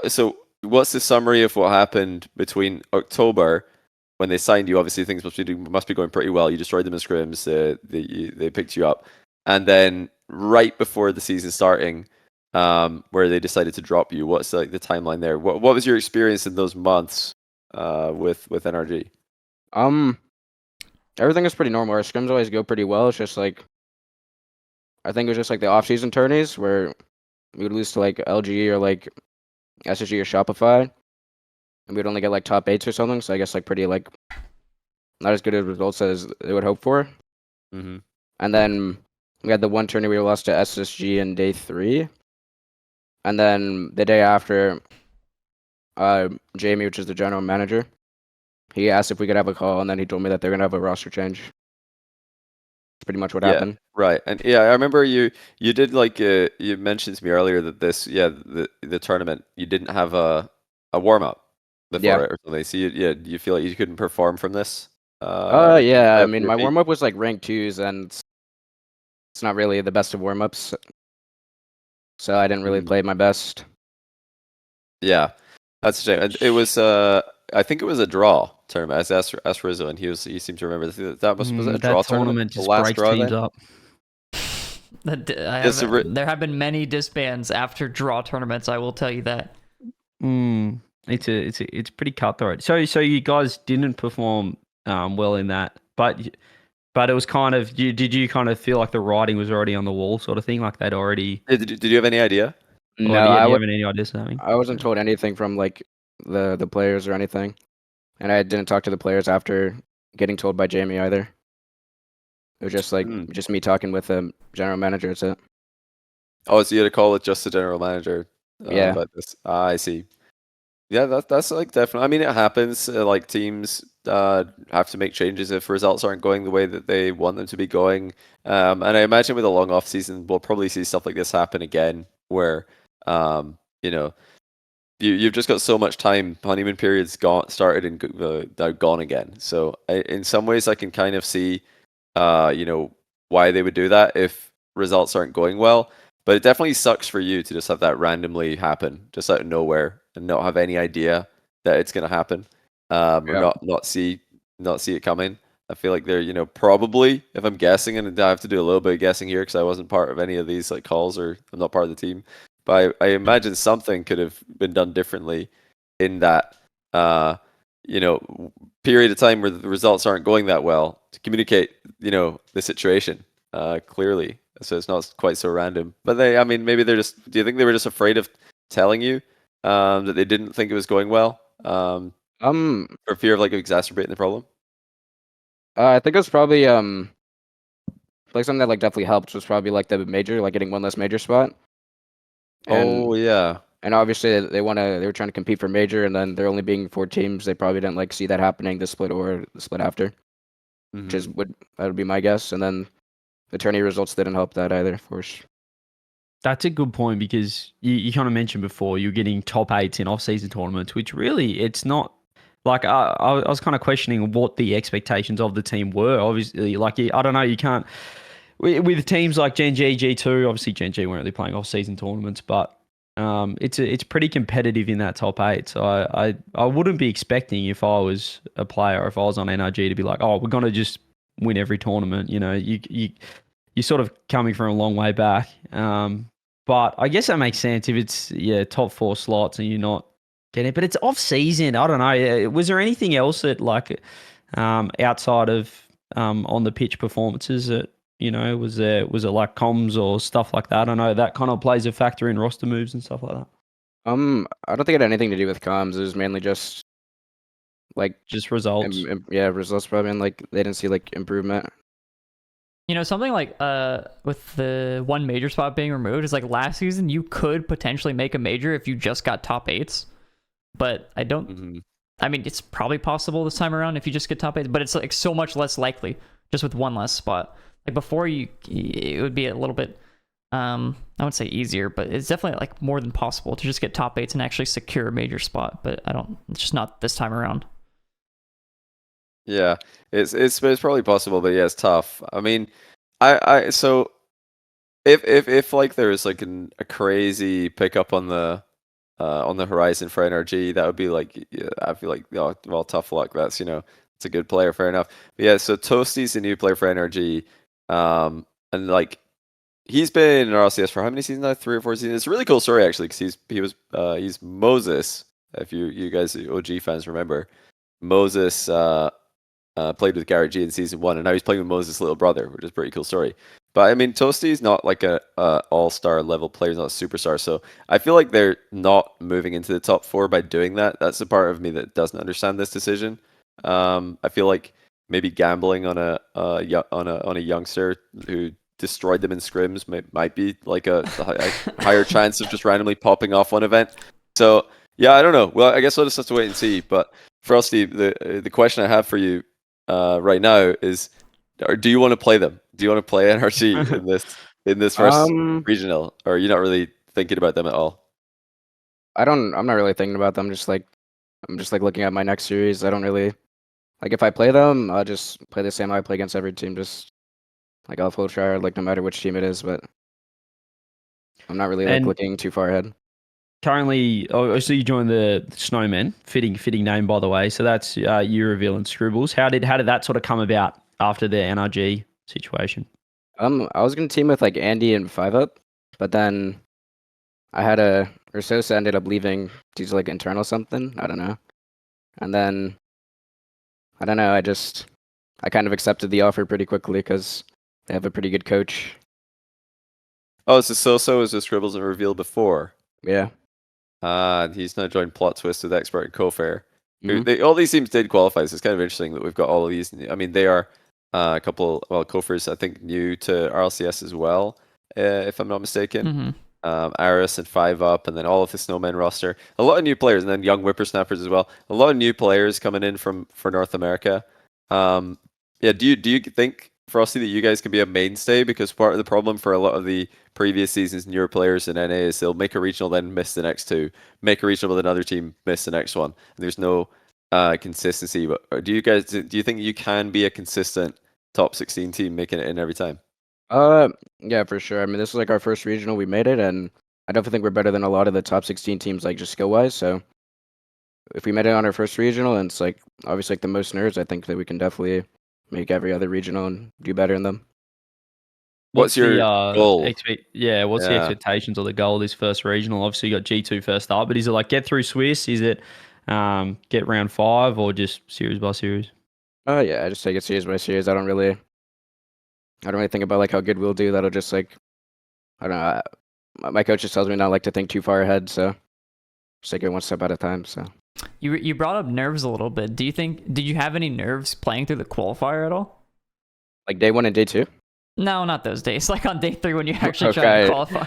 so what's the summary of what happened between October when they signed you? Obviously things must be going pretty well. You destroyed them in scrims, they picked you up, and then right before the season starting, where they decided to drop you. What's like the timeline there? What was your experience in those months with NRG? Everything was pretty normal. Our scrims always go pretty well. It's just like I think it was just like the off-season tourneys where we would lose to like LG or like SSG or Shopify, and we'd only get like top 8s or something. So I guess like pretty like not as good of results as they would hope for. Mm-hmm. And then we had the one tourney we lost to SSG in day 3, and then the day after, Jamie, which is the general manager, he asked if we could have a call, and then he told me that they're gonna have a roster change. That's pretty much what happened. Right, and yeah, I remember you did like you mentioned to me earlier that the tournament you didn't have a warm up before it or something. So you feel like you couldn't perform from this? Yeah. I mean, my warm up was like rank 2s, and it's not really the best of warm-ups, so I didn't really Mhm. play my best. Yeah, that's a shame. It was I think it was a draw tournament. I asked Rizzo, and he seemed to remember that was it a draw That tournament? tournament The just last breaks draw teams then? up. Yeah, so There have been many disbands after draw tournaments. I will tell you that. It's pretty cutthroat. So you guys didn't perform well in that, but it was kind of did you kind of feel like the writing was already on the wall, sort of thing, like they'd already. Did you have any idea? Or No, do you have any ideas? Something? I wasn't told anything from like the players or anything, and I didn't talk to the players after getting told by Jamie either. It was just like Hmm. just me talking with the general manager. That's it. Oh, so you had to call it just the general manager Yeah. about this. I see. Yeah, that's like definitely. I mean, it happens. Like teams have to make changes if results aren't going the way that they want them to be going. And I imagine with a long off season, we'll probably see stuff like this happen again, where you know, you've just got so much time. Honeymoon period's started and now gone again. So in some ways, I can kind of see, why they would do that if results aren't going well. But it definitely sucks for you to just have that randomly happen, just out of nowhere, and not have any idea that it's going to happen, or Yeah. not see it coming. I feel like they're, probably, if I'm guessing, and I have to do a little bit of guessing here because I wasn't part of any of these like calls, or I'm not part of the team. But I imagine something could have been done differently in that, period of time where the results aren't going that well to communicate, the situation clearly, so it's not quite so random. But maybe they're just. Do you think they were just afraid of telling you that they didn't think it was going well, for fear of like exacerbating the problem? I think it was probably like something that like definitely helped was probably like the major, like getting one less major spot. And Oh yeah. and obviously they were trying to compete for major, and then there only being 4 teams, they probably didn't like see that happening, the split or the split after, which is that would be my guess. And then the tourney results didn't help that either, of course. That's a good point because you kind of mentioned before you're getting top 8s in off-season tournaments, which really it's not like I was kind of questioning what the expectations of the team were. Obviously, like I don't know, you can't with teams like Gen G, G2. Obviously, Gen G weren't really playing off-season tournaments, but it's pretty competitive in that top 8. So I wouldn't be expecting if I was a player or if I was on NRG to be like, oh, we're gonna just win every tournament. You're sort of coming from a long way back. But I guess that makes sense if it's top 4 slots and you're not getting it. But it's off season. I don't know. Was there anything else that outside of on the pitch performances that was it like comms or stuff like that? I know that kind of plays a factor in roster moves and stuff like that. I don't think it had anything to do with comms. It was mainly just like just results. Results probably, and like they didn't see like improvement. Something like with the one major spot being removed is like last season you could potentially make a major if you just got top 8s, but I don't. I mean, it's probably possible this time around if you just get top 8s, but it's like so much less likely just with one less spot. Like before, it would be a little bit, I wouldn't say easier, but it's definitely like more than possible to just get top 8s and actually secure a major spot. But it's just not this time around. Yeah, it's probably possible, but yeah, it's tough. I mean, so if like there's like a crazy pickup on the horizon for NRG, that would be like, I feel like, oh, well, tough luck. That's it's a good player, fair enough. But yeah, so Toasty's a new player for NRG, and like he's been in RLCS for how many seasons now? 3 or 4 seasons. It's a really cool story actually, because he's Moses. If you guys OG fans remember, Moses played with Garrett G in season 1, and now he's playing with Moses' little brother, which is a pretty cool story. But I mean, Toasty's not like a all-star level player, he's not a superstar. So I feel like they're not moving into the top 4 by doing that. That's the part of me that doesn't understand this decision. I feel like maybe gambling on a youngster who destroyed them in scrims might be like a higher chance of just randomly popping off one event. So yeah, I don't know. Well, I guess we'll just have to wait and see. But Frosty, the question I have for you right now is, do you want to play them? Do you want to play NRG in this first regional, or are you not really thinking about them at all? I'm not really thinking about them. I'm just like looking at my next series. I don't really like if I play them. I'll just play the same I play against every team. Just Like I'll full try hard, like no matter which team it is, but I'm not really like And- looking too far ahead. Currently, so you joined the Snowmen, fitting name by the way. So that's Euroville and Scribbles. How did that sort of come about after the NRG situation? I was gonna team with like Andy and 5-Up, but then I had Ursosa ended up leaving due to like internal something. I don't know. And then I don't know. I kind of accepted the offer pretty quickly because they have a pretty good coach. Oh, so Soso was with Scribbles and Revealed before. Yeah. He's now joined Plot Twist with Expert and Cofair. Mhm. All these teams did qualify, so it's kind of interesting that we've got all of these. I mean, they are a couple. Well, Cofair's I think new to RLCS as well, if I'm not mistaken. Aris and 5-Up, and then all of the Snowmen roster. A lot of new players, and then young whippersnappers as well. A lot of new players coming in for North America. Yeah, do you think, Frosty, that you guys can be a mainstay? Because part of the problem for a lot of the previous seasons, newer players in NA is they'll make a regional, then miss the next two. Make a regional with another team, miss the next one. And there's no consistency. But do you think you can be a consistent top 16 team, making it in every time? Yeah, for sure. I mean, this is like our first regional. We made it, and I definitely think we're better than a lot of the top 16 teams, like just skill wise. So if we made it on our first regional, and it's like obviously like the most nerds, I think that we can definitely make every other regional and do better in them. What's your goal? What's the expectations or the goal of this first regional? Obviously, you got G2 first up, but is it like get through Swiss? Is it get round 5 or just series by series? Yeah, I just take it series by series. I don't really think about like how good we'll do. That'll just like, I don't know. My coach just tells me not like to think too far ahead, so just take it one step at a time. So You brought up nerves a little bit. Did you have any nerves playing through the qualifier at all? like day 1 and day 2. No, not those days. Like on day 3 when you actually try to qualify.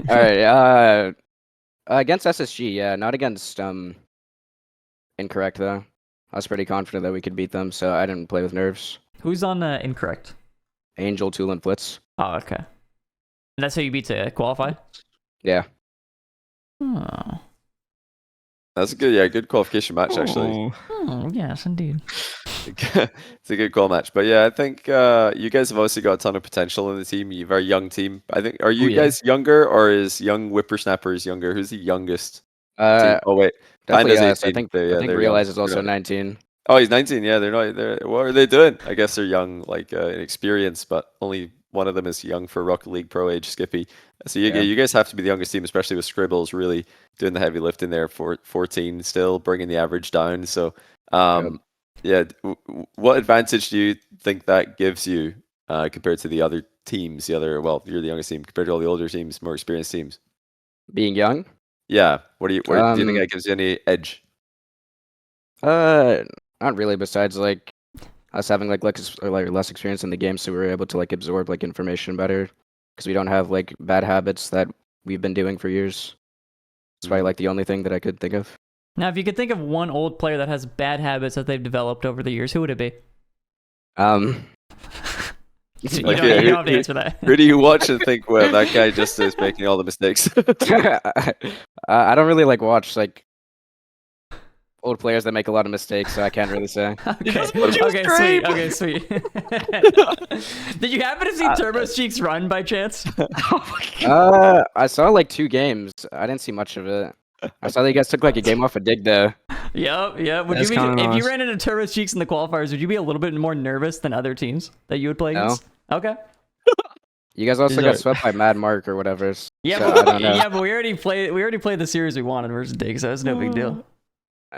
All right. Against SSG, yeah, not against Incorrect though. I was pretty confident that we could beat them, so I didn't play with nerves. Who's on Incorrect? Angel, Tool, and Flitz. Oh, okay. And that's who you beat to qualify? Yeah. Oh. That's a good qualification match actually. Oh, yes, indeed. It's a good call match. But yeah, I think you guys have obviously got a ton of potential in the team. You're a very young team. I think, are you guys younger, or is young whippersnappers younger? Who's the youngest team? Oh wait, Definitely Panda's yes. 18. I think Realize is also 19. Oh, he's 19. Yeah, what are they doing? I guess they're young, like inexperienced, but only one of them is young for Rocket League Pro Age, Skippy. So you guys have to be the youngest team, especially with Scribbles really doing the heavy lifting there for 14, still bringing the average down. So, yeah, what advantage do you think that gives you compared to the other teams? You're the youngest team compared to all the older teams, more experienced teams. Being young? Yeah. Do you think that gives you any edge? Not really. Besides like us having like less experience in the game, so we were able to like absorb like information better because we don't have like bad habits that we've been doing for years. It's probably like the only thing that I could think of. Now, if you could think of one old player that has bad habits that they've developed over the years, who would it be? You don't have to answer that. Who do you watch and think, well, that guy just is making all the mistakes? I don't really like watch like old players that make a lot of mistakes, so I can't really say. Okay, sweet. Did you happen to see Turbo's Cheeks run by chance? I saw like 2 games. I didn't see much of it. I saw that you guys took like a game off a dig though. Yep. Would That's you be, if nice. you ran into Turbo's Cheeks in the qualifiers, would you be a little bit more nervous than other teams that you would play against? Okay. You guys also got swept by Mad Mark or whatever. Yeah, so but, I don't know. yeah, but we already played the series we wanted versus Dig, so it's no big deal.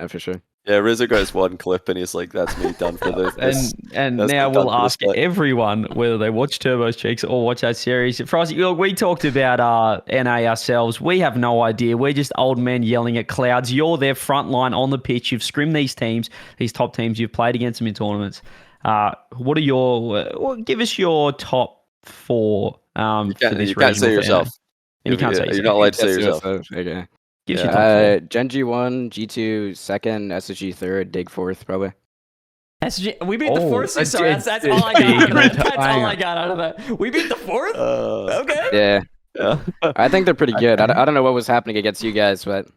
For sure. Yeah, Rizzo got his one clip and he's like, that's me done for this. And that's now me done we'll for this ask guy. everyone whether they watch Turbo's Cheeks or watch that series. Frosty, look, we talked about NA ourselves. We have no idea. We're just old men yelling at clouds. You're their front line on the pitch. You've scrimmed these teams, these top teams. You've played against them in tournaments. What are give us your top 4 for this you can't say regional for yourself. NA. And you can't say You're not allowed to say yourself. Okay. Give us your top 4. Gen G 1, G2 2nd, SSG 3rd, Dig 4th, probably. SG, we beat the 4th seed, so that's all I got. That's all I got out of that. We beat the 4th? Okay. Yeah. I think they're pretty good. I don't know what was happening against you guys, but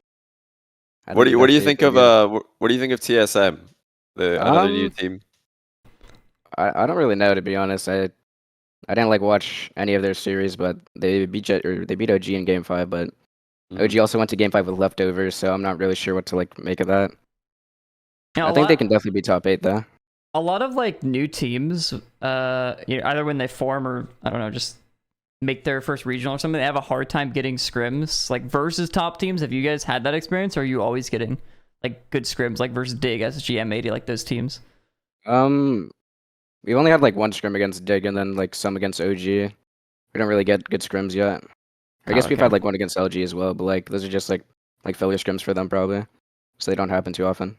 What do you think of TSM, another new team? I don't really know, to be honest. I didn't like watch any of their series, but they beat OG in Game 5, but OG also went to Game 5 with leftovers, so I'm not really sure what to like make of that. Yeah, I think they can definitely be top 8 though. A lot of like new teams, either when they form or I don't know, just make their first regional or something, they have a hard time getting scrims like versus top teams. Have you guys had that experience, or are you always getting like good scrims like versus Dig, SG, M80, like those teams? We only had like one scrim against Dig and then like some against OG. We don't really get good scrims yet. I guess we've had like one against LG as well, but like those are just like filler scrims for them probably, so they don't happen too often.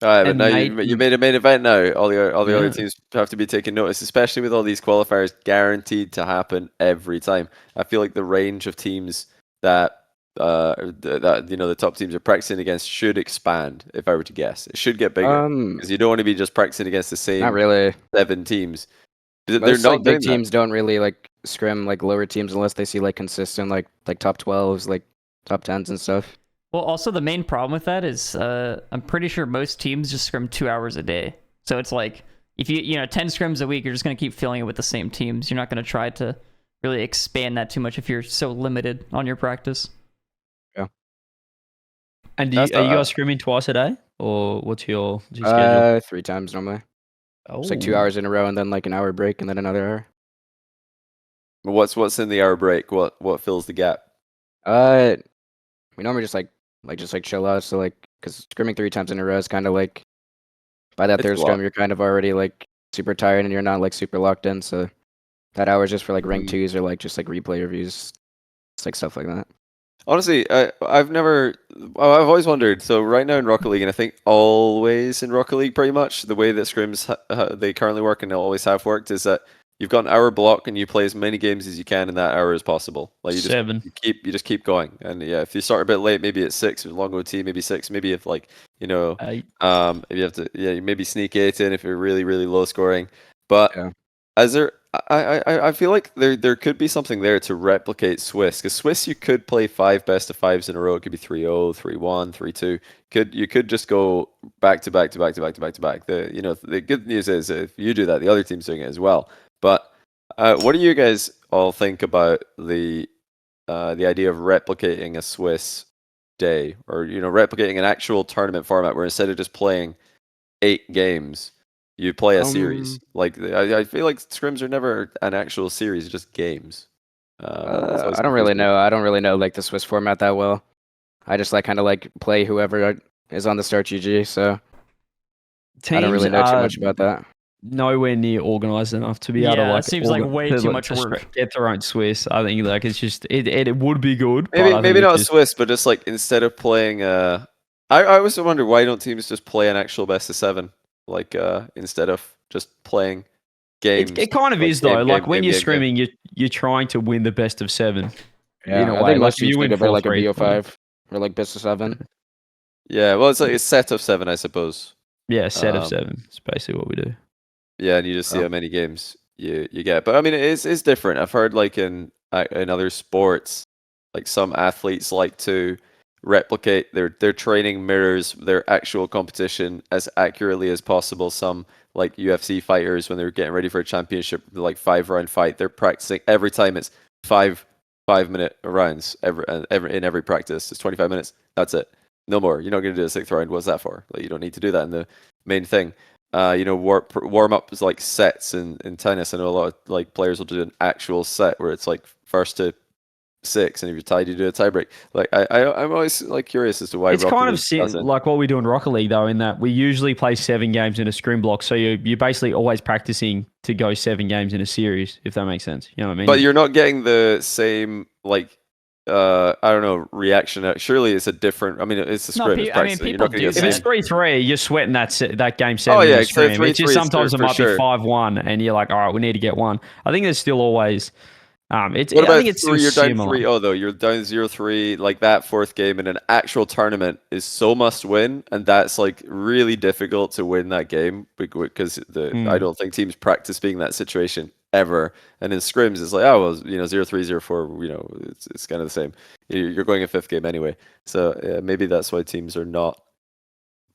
All right, but now you made a main event now. All the other teams have to be taking notice, especially with all these qualifiers guaranteed to happen every time. I feel like the range of teams that the top teams are practicing against should expand. If I were to guess, it should get bigger because you don't want to be just practicing against the same not really 7 teams. Most like big teams don't really like scrim like lower teams unless they see like consistent like top 12s, like top 10s and stuff. Well, also the main problem with that is I'm pretty sure most teams just scrim 2 hours a day. So it's like if you 10 scrims a week, you're just going to keep filling it with the same teams. You're not going to try to really expand that too much if you're so limited on your practice. Yeah. And are you guys scrimming twice a day, or what's your schedule? 3 times normally. Oh. It's like 2 hours in a row and then like an hour break and then another hour. What's in the hour break? What fills the gap? We normally just like chill out. So like, because scrimming 3 times in a row is kind of like, by that third scrim, you're kind of already like super tired and you're not like super locked in. So that hour is just for like rank 2s or like just like replay reviews, it's like stuff like that. Honestly, I've always wondered. So right now in Rocket League, and I think always in Rocket League, pretty much the way that scrims they currently work and always have worked is that you've got an hour block and you play as many games as you can in that hour as possible. Like you 7. You just keep going. And yeah, if you start a bit late, maybe it's 6 or long OT, maybe 6. Maybe if like 8. if you have to you maybe sneak 8 in if you're really really low scoring. But I feel like there could be something there to replicate Swiss, because Swiss you could play 5 best of 5s in a row. It could be 3-0, 3-1, 3-2. You could just go back to back to back to back to back to back. The good news is if you do that, the other team's doing it as well. But what do you guys all think about the idea of replicating a Swiss day, or replicating an actual tournament format where instead of just playing 8 games, you play a series? Like I feel like scrims are never an actual series, just games. I don't really know. I don't really know like the Swiss format that well. I just like kind of like play whoever is on the start GG. So teams I don't really know too much about that. Nowhere near organized enough to be able to like. It seems like way too much work. Get their own Swiss. I think like it's just it would be good. Maybe not Swiss, but just like instead of playing I always wonder why don't teams just play an actual best of 7, like instead of just playing games. It kind of is though. Like when you're scrimming, you're trying to win the best of 7. Yeah, I think most teams think of it like a BO5 or like best of 7. Yeah, well, it's like a set of 7, I suppose. Yeah, set of 7. It's basically what we do. Yeah, and you just see how many games you get. But I mean, it's different. I've heard like in other sports, like some athletes like to replicate their training mirrors their actual competition as accurately as possible. Some like UFC fighters, when they're getting ready for a championship, like 5-round fight, they're practicing every time. It's 5-minute rounds in every practice. It's 25 minutes. That's it. No more. You're not going to do a 6th round. What's that for? Like, you don't need to do that in the main thing. Warm up is like sets in tennis. I know a lot of like players will do an actual set where it's like 1st to 6, and if you're tied, you do a tiebreak. Like I'm always like curious as to why it's kind of like what we do in Rocket League though, in that we usually play 7 games in a scrim block. So you're basically always practicing to go 7 games in a series, if that makes sense. You know what I mean? But you're not getting the same like I don't know, reaction. Surely it's a different. I mean, it's a scrim. If it's 3-3, you're sweating that game 7. Oh yeah, scrim. It's just sometimes it might be 5-1, and you're like, all right, we need to get 1. I think there's still always. I think it's still you're similar. down 3-0 though. You're down 0-3. Like that 4th game in an actual tournament is so must win, and that's like really difficult to win that game because I don't think teams practice being in that situation ever. And in scrims, it's like 0-3, 0-4. It's kind of the same. You're going a 5th game anyway, so maybe that's why teams are not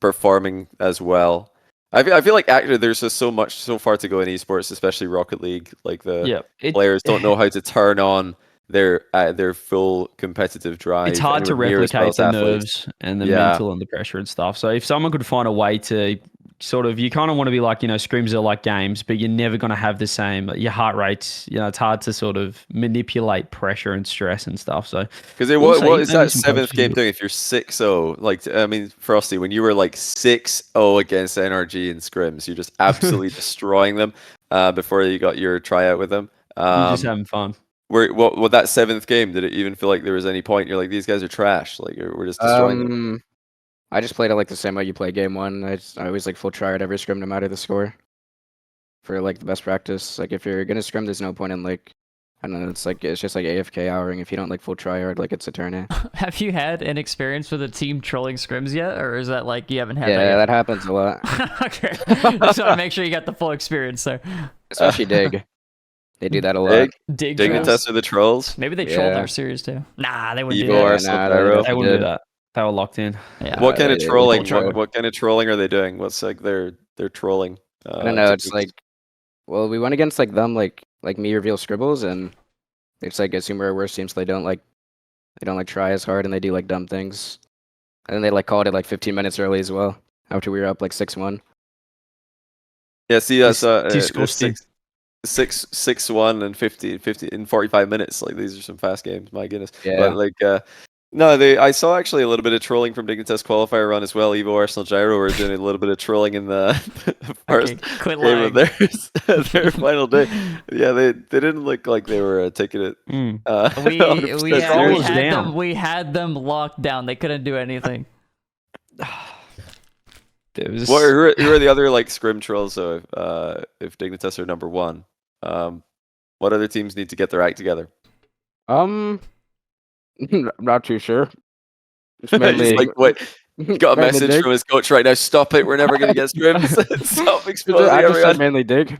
performing as well. I feel like actually there's just so far to go in esports, especially Rocket League. Like the players don't know how to turn on their full competitive drive. It's hard to anywhere near as well replicate as the athletes. nerves and the Yeah. mental and the pressure and stuff. So if someone could find a way to sort of, you kind of want to be like, scrims are like games, but you're never going to have the same, your heart rates, it's hard to sort of manipulate pressure and stress and stuff. So Because what is that seventh game doing? If you're 6-0, like, I mean, Frosty, when you were like 6-0 against NRG in scrims, you're just absolutely destroying them before you got your tryout with them. You're just having fun. What that 7th game, did it even feel like there was any point? You're like, these guys are trash. Like, we're just destroying them. I just played it like the same way you play game 1. I always like full try at every scrim no matter the score. For like the best practice. Like if you're gonna scrim, there's no point in like, I don't know, it's just like AFK houring. If you don't like full try hard, like it's a turn. Have you had an experience with a team trolling scrims yet, or is that like you haven't had? Yeah, that happens a lot. Okay, just want to make sure you got the full experience there. Especially Dig. They do that a lot. Dig and test the trolls. Maybe they trolled our series too. Nah, they wouldn't do Evo, that. They wouldn't do that. They were locked in. Yeah. What kind of trolling? What kind of trolling are they doing? What's like their trolling? I don't know. It's like, well, we went against like them, like me reveal scribbles, and it's like assume we're a worse team, so they don't like try as hard, and they do like dumb things, and then they like called it like 15 minutes early as well after we were up like 6-1. Yeah, see, that's disgusting. 6-1 and 50 in 45 minutes. Like, these are some fast games. My goodness. Yeah. But like, no, I saw actually a little bit of trolling from Dignitas qualifier run as well. Evo, Arsenal, Gyro were doing a little bit of trolling in the first game of their final day. Yeah, they didn't look like they were taking it. We had them locked down. They couldn't do anything. Who are the other like scrim trolls? So if Dignitas are number 1, what other teams need to get their act together? I'm not too sure. He's like, what? He got a message from his coach right now. Stop it. We're never going to get scrims. Stop exposing everyone. Mainly Dig.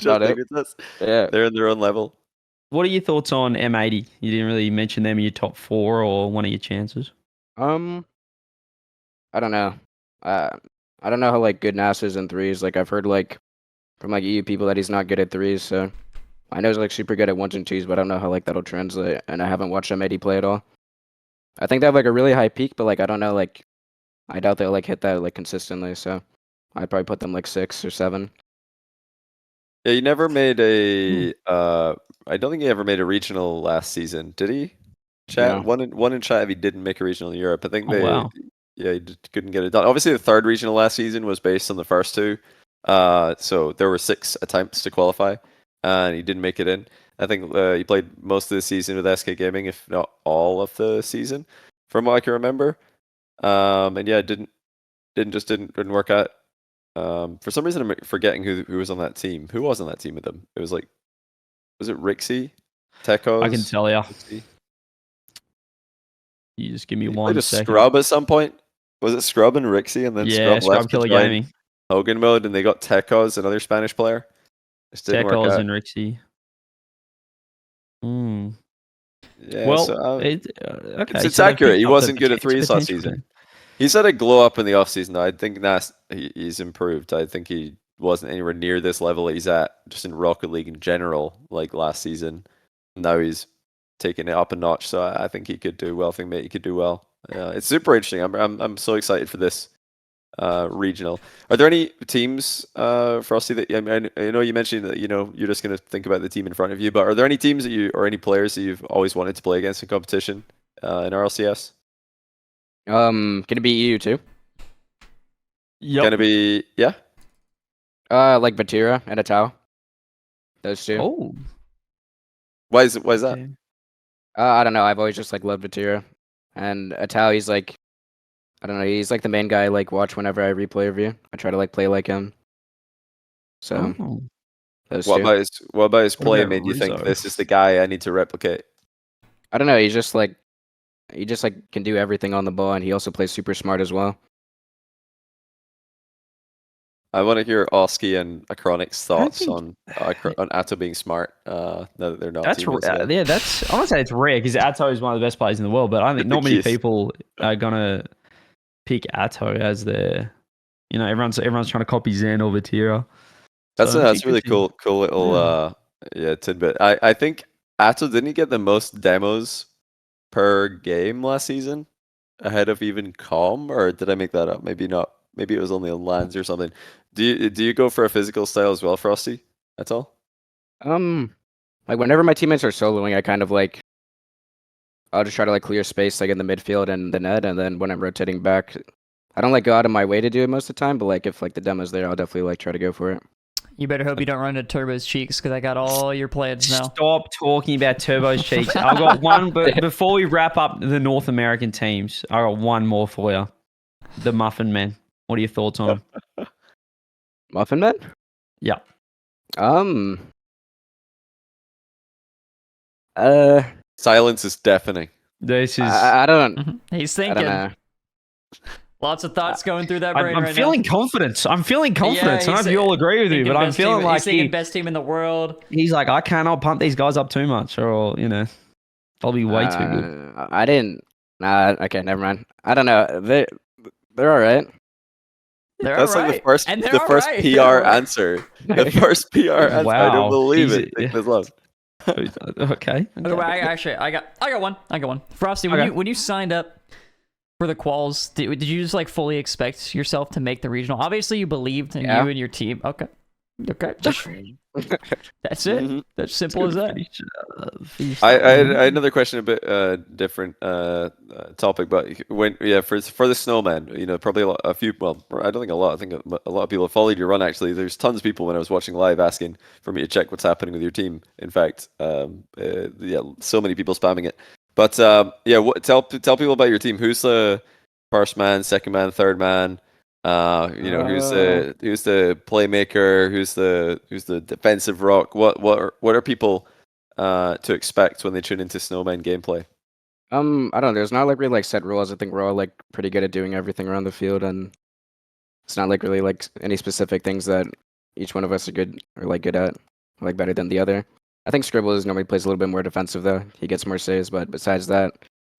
Yeah, they're in their own level. What are your thoughts on M80? You didn't really mention them in your top 4 or one of your chances. I don't know. I don't know how like good Nas is in threes. Like I've heard like from like EU people that he's not good at threes. So I know he's like super good at 1s and 2s, but I don't know how like that'll translate. And I haven't watched M80 play at all. I think they have like a really high peak, but like I don't know, like I doubt they'll like hit that like consistently. So I'd probably put them like 6 or 7. Yeah, he never made a. I don't think he ever made a regional last season, did he? Chat No. one in chat. If he didn't make a regional in Europe, I think wow. Yeah, he couldn't get it done. Obviously, the 3rd regional last season was based on the first 2. So there were 6 attempts to qualify, and he didn't make it in. I think he played most of the season with SK Gaming, if not all of the season, from what I can remember. And yeah, it didn't work out. For some reason, I'm forgetting who was on that team. Who was on that team with them? It was like, was it Rixie? Tekos? I can tell you. You just give me 1 second. Scrub at some point. Was it Scrub and Rixie, and then Scrub left Killer to join Gaming. Hogan mode, and they got Tekos, another Spanish player. Tekos and Rixie. Yeah, well, so, okay. It's accurate. He wasn't good at threes last season. He's had a glow up in the off season. I think he's improved. I think he wasn't anywhere near this level he's at just in Rocket League in general, like last season. Now he's taking it up a notch. So I think he could do well. I think he could do well. It's super interesting. I'm so excited for this regional. Are there any teams, Frosty, that I know you mentioned that you're just going to think about the team in front of you, but are there any teams or any players that you've always wanted to play against in competition in RLCS? Can it be EU too? Yep. Gonna be like Vatira and Atao. Those 2. Oh. Why is that? I don't know. I've always just like loved Vatira, and Atao. He's like, I don't know. He's like the main guy I like watch whenever I replay review. I try to like play like him. So those 2. What about his play made you think this is the guy I need to replicate? I don't know. He just can do everything on the ball, and he also plays super smart as well. I want to hear Oski and Achronic's thoughts on Atto being smart. Now that they're not. That's I want to say it's rare because Atto is one of the best players in the world, but I think not many people are gonna pick Atto as their You know, everyone's trying to copy Zen or Vatira. That's So, a really cool little tidbit. I think Atto, didn't he get the most demos per game last season, ahead of even Com, or did I make that up? Maybe not. Maybe it was only on lands or something. Do you go for a physical style as well, Frosty? At all? Like whenever my teammates are soloing, I kind of like I'll just try to like clear space like in the midfield and the net, and then when I'm rotating back, I don't like go out of my way to do it most of the time. But like if like the demo's there, I'll definitely like try to go for it. You better hope you don't run into Turbo's cheeks because I got all your plans now. Stop talking about Turbo's cheeks. I've got one, but before we wrap up the North American teams, I got one more for you. The Muffin Men. What are your thoughts on them? Muffin Man? Yeah. Silence is deafening. This is. I don't. He's I don't thinking. know. Lots of thoughts going through that brain I'm right feeling now. confidence. I'm feeling confidence. I don't know if he's you all agree with me, but I'm feeling like he's thinking best team in the world. he's like, I cannot pump these guys up too much, or they'll be way too good. I didn't. Nah. Okay, never mind. I don't know. They're all right. They're That's all like right. the first And they're the all first right. PR They're all right. answer. The first PR answer. I don't Wow. believe He's- it. Take this love. Okay. I got one. Frosty, Okay. when you signed up for the quals, did you just like fully expect yourself to make the regional? Obviously, you believed in you and your team. Okay. That's it. Mhm. That's simple as that. I had another question, a bit different topic, but for the snowman, probably a few. Well, I don't think a lot. I think a lot of people have followed your run. Actually, there's tons of people when I was watching live asking for me to check what's happening with your team. In fact, so many people spamming it. But tell people about your team. Who's the first man, second man, third man? Who's the playmaker? Who's the defensive rock? What are people to expect when they tune into Snowman gameplay? I don't know. There's not like really like set rules. I think we're all like pretty good at doing everything around the field, and it's not like really like any specific things that each one of us are good at, like better than the other. I think Scribbles normally plays a little bit more defensive though. He gets more saves, but besides that,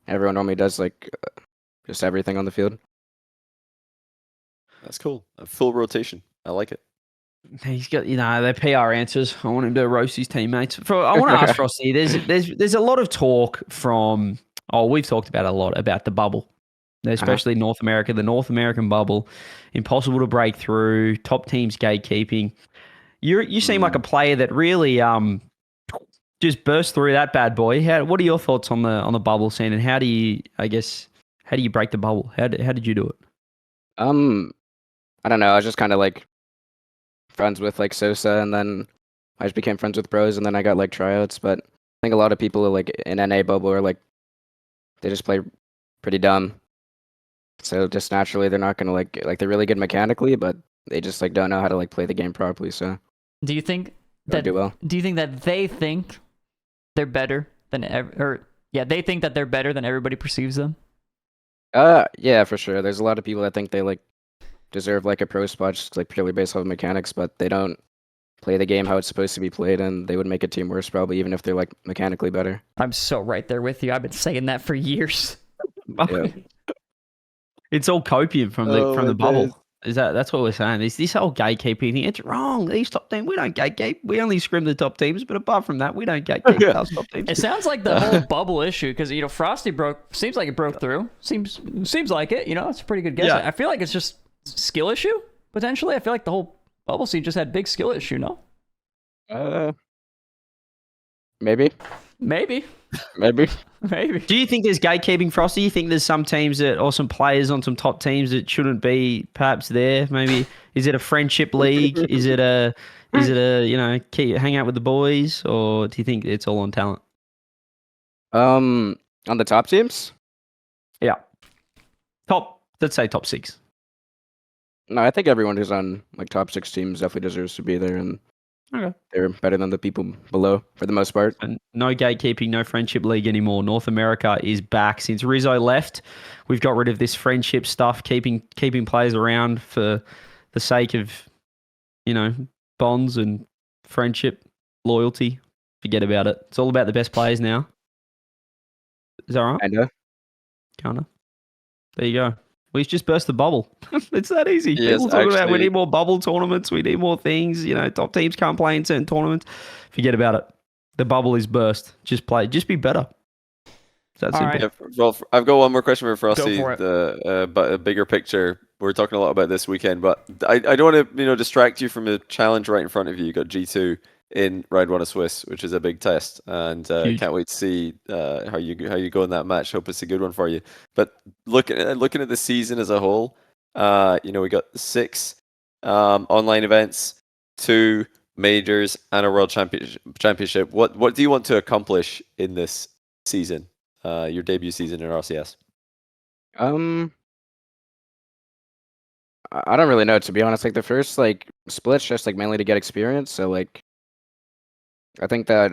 everyone normally does like just everything on the field. That's cool. A full rotation. I like it. He's got their PR answers. I want him to roast his teammates. I want to ask Frosty. There's a lot of talk from. Oh, we've talked about a lot about the bubble, especially North America. The North American bubble, impossible to break through. Top teams gatekeeping. You seem like a player that really just burst through that bad boy. What are your thoughts on the bubble scene, and how do you break the bubble? How did you do it? I don't know. I was just kind of like friends with like Sosa, and then I just became friends with bros, and then I got like tryouts. But I think a lot of people like in NA bubble are like they just play pretty dumb. So just naturally they're not gonna like they're really good mechanically, but they just like don't know how to like play the game properly. So do you think that do well? Do you think that they think they're better than they think that they're better than everybody perceives them? Yeah, for sure. There's a lot of people that think they like deserve like a pro spot just like purely based off of mechanics, but they don't play the game how it's supposed to be played, and they would make a team worse probably even if they're like mechanically better. I'm so right there with you. I've been saying that for years. Yeah. It's all copium from the bubble. That's what we're saying. This whole gatekeeping thing, it's wrong. These top teams, we don't gatekeep. We only scrim the top teams, but apart from that, we don't gatekeep those top teams. It sounds like the whole bubble issue because Frosty seems like it broke through. Seems like it. It's a pretty good guess. Yeah. I feel like it's just skill issue potentially. I feel like the whole bubble scene just had big skill issue. No. Maybe. Do you think there's gatekeeping, Frosty? You think there's some teams or some players on some top teams that shouldn't be perhaps there? Maybe is it a friendship league? Is it a hang out with the boys, or do you think it's all on talent? On the top teams? Yeah. Let's say top 6. No, I think everyone who's on like top 6 teams definitely deserves to be there, and they're better than the people below for the most part. And no gatekeeping, no friendship league anymore. North America is back since Rizzo left. We've got rid of this friendship stuff, keeping players around for the sake of bonds and friendship, loyalty. Forget about it. It's all about the best players now. Is that right? Kinda. Kinda. There you go. We just burst the bubble. It's that easy. Yes, People talk about we actually- need more bubble tournaments. We need more things. Top teams can't play in certain tournaments. Forget about it. The bubble is burst. Just play. Just be better. That's All simple. right. Yeah, well, I've got one more question for Frosty. Go for it. But a bigger picture. We're talking a lot about this weekend, but I don't want to distract you from the challenge right in front of you. You got G2 in round 1 of Swiss, which is a big test, and Huge. can't wait to see how you go in that match. Hope it's a good one for you. But looking at the season as a whole, we got 6 online events, 2 majors, and a world championship. What do you want to accomplish in this season? Your debut season in RLCS? I don't really know, to be honest. Like the first split's just mainly to get experience. So I think that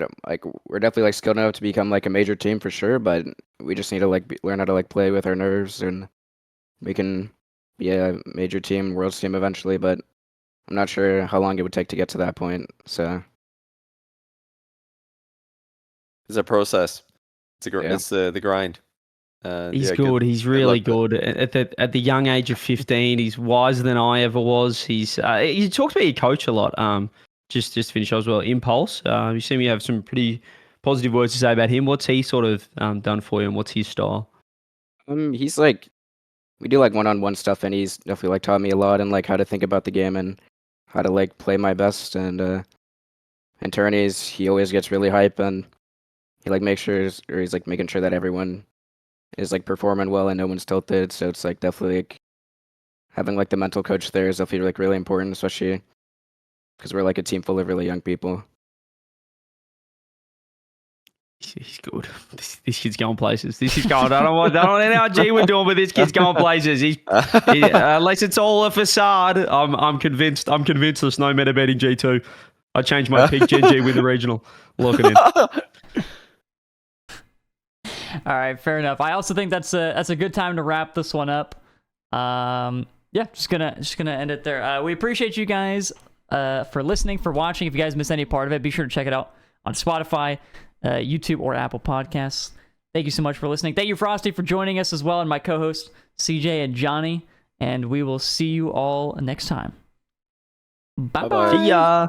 we're definitely skilled enough to become a major team for sure. But we just need to learn how to play with our nerves, and we can be a major team, world's team eventually. But I'm not sure how long it would take to get to that point. So It's a process. Yeah. It's the grind. He's good. He's really luck, good. At the young age of 15, he's wiser than I ever was. He talks about your coach a lot. Just to finish as well, Impulse. You seem to have some pretty positive words to say about him. What's he sort of done for you, and what's his style? He's we do one-on-one stuff, and he's definitely taught me a lot and how to think about the game and how to play my best. And in tourneys, he always gets really hype, and he makes sure, or he's making sure that everyone is performing well and no one's tilted. So it's definitely having the mental coach there is definitely really important, especially because we're a team full of really young people. He's good. This kid's going places. This is going. I don't want NRG we're doing, but this kid's going places. Unless it's all a facade. I'm convinced. I'm convinced there's no meta betting G2. I changed my pick. GG with the regional. Lock it in. All right, fair enough. I also think that's a good time to wrap this one up. Just gonna end it there. We appreciate you guys for listening, for watching. If you guys missed any part of it, be sure to check it out on Spotify, YouTube, or Apple Podcasts. Thank you so much for listening. Thank you, Frosty, for joining us as well, and my co-hosts CJ and Johnny. And we will see you all next time. Bye bye. See ya.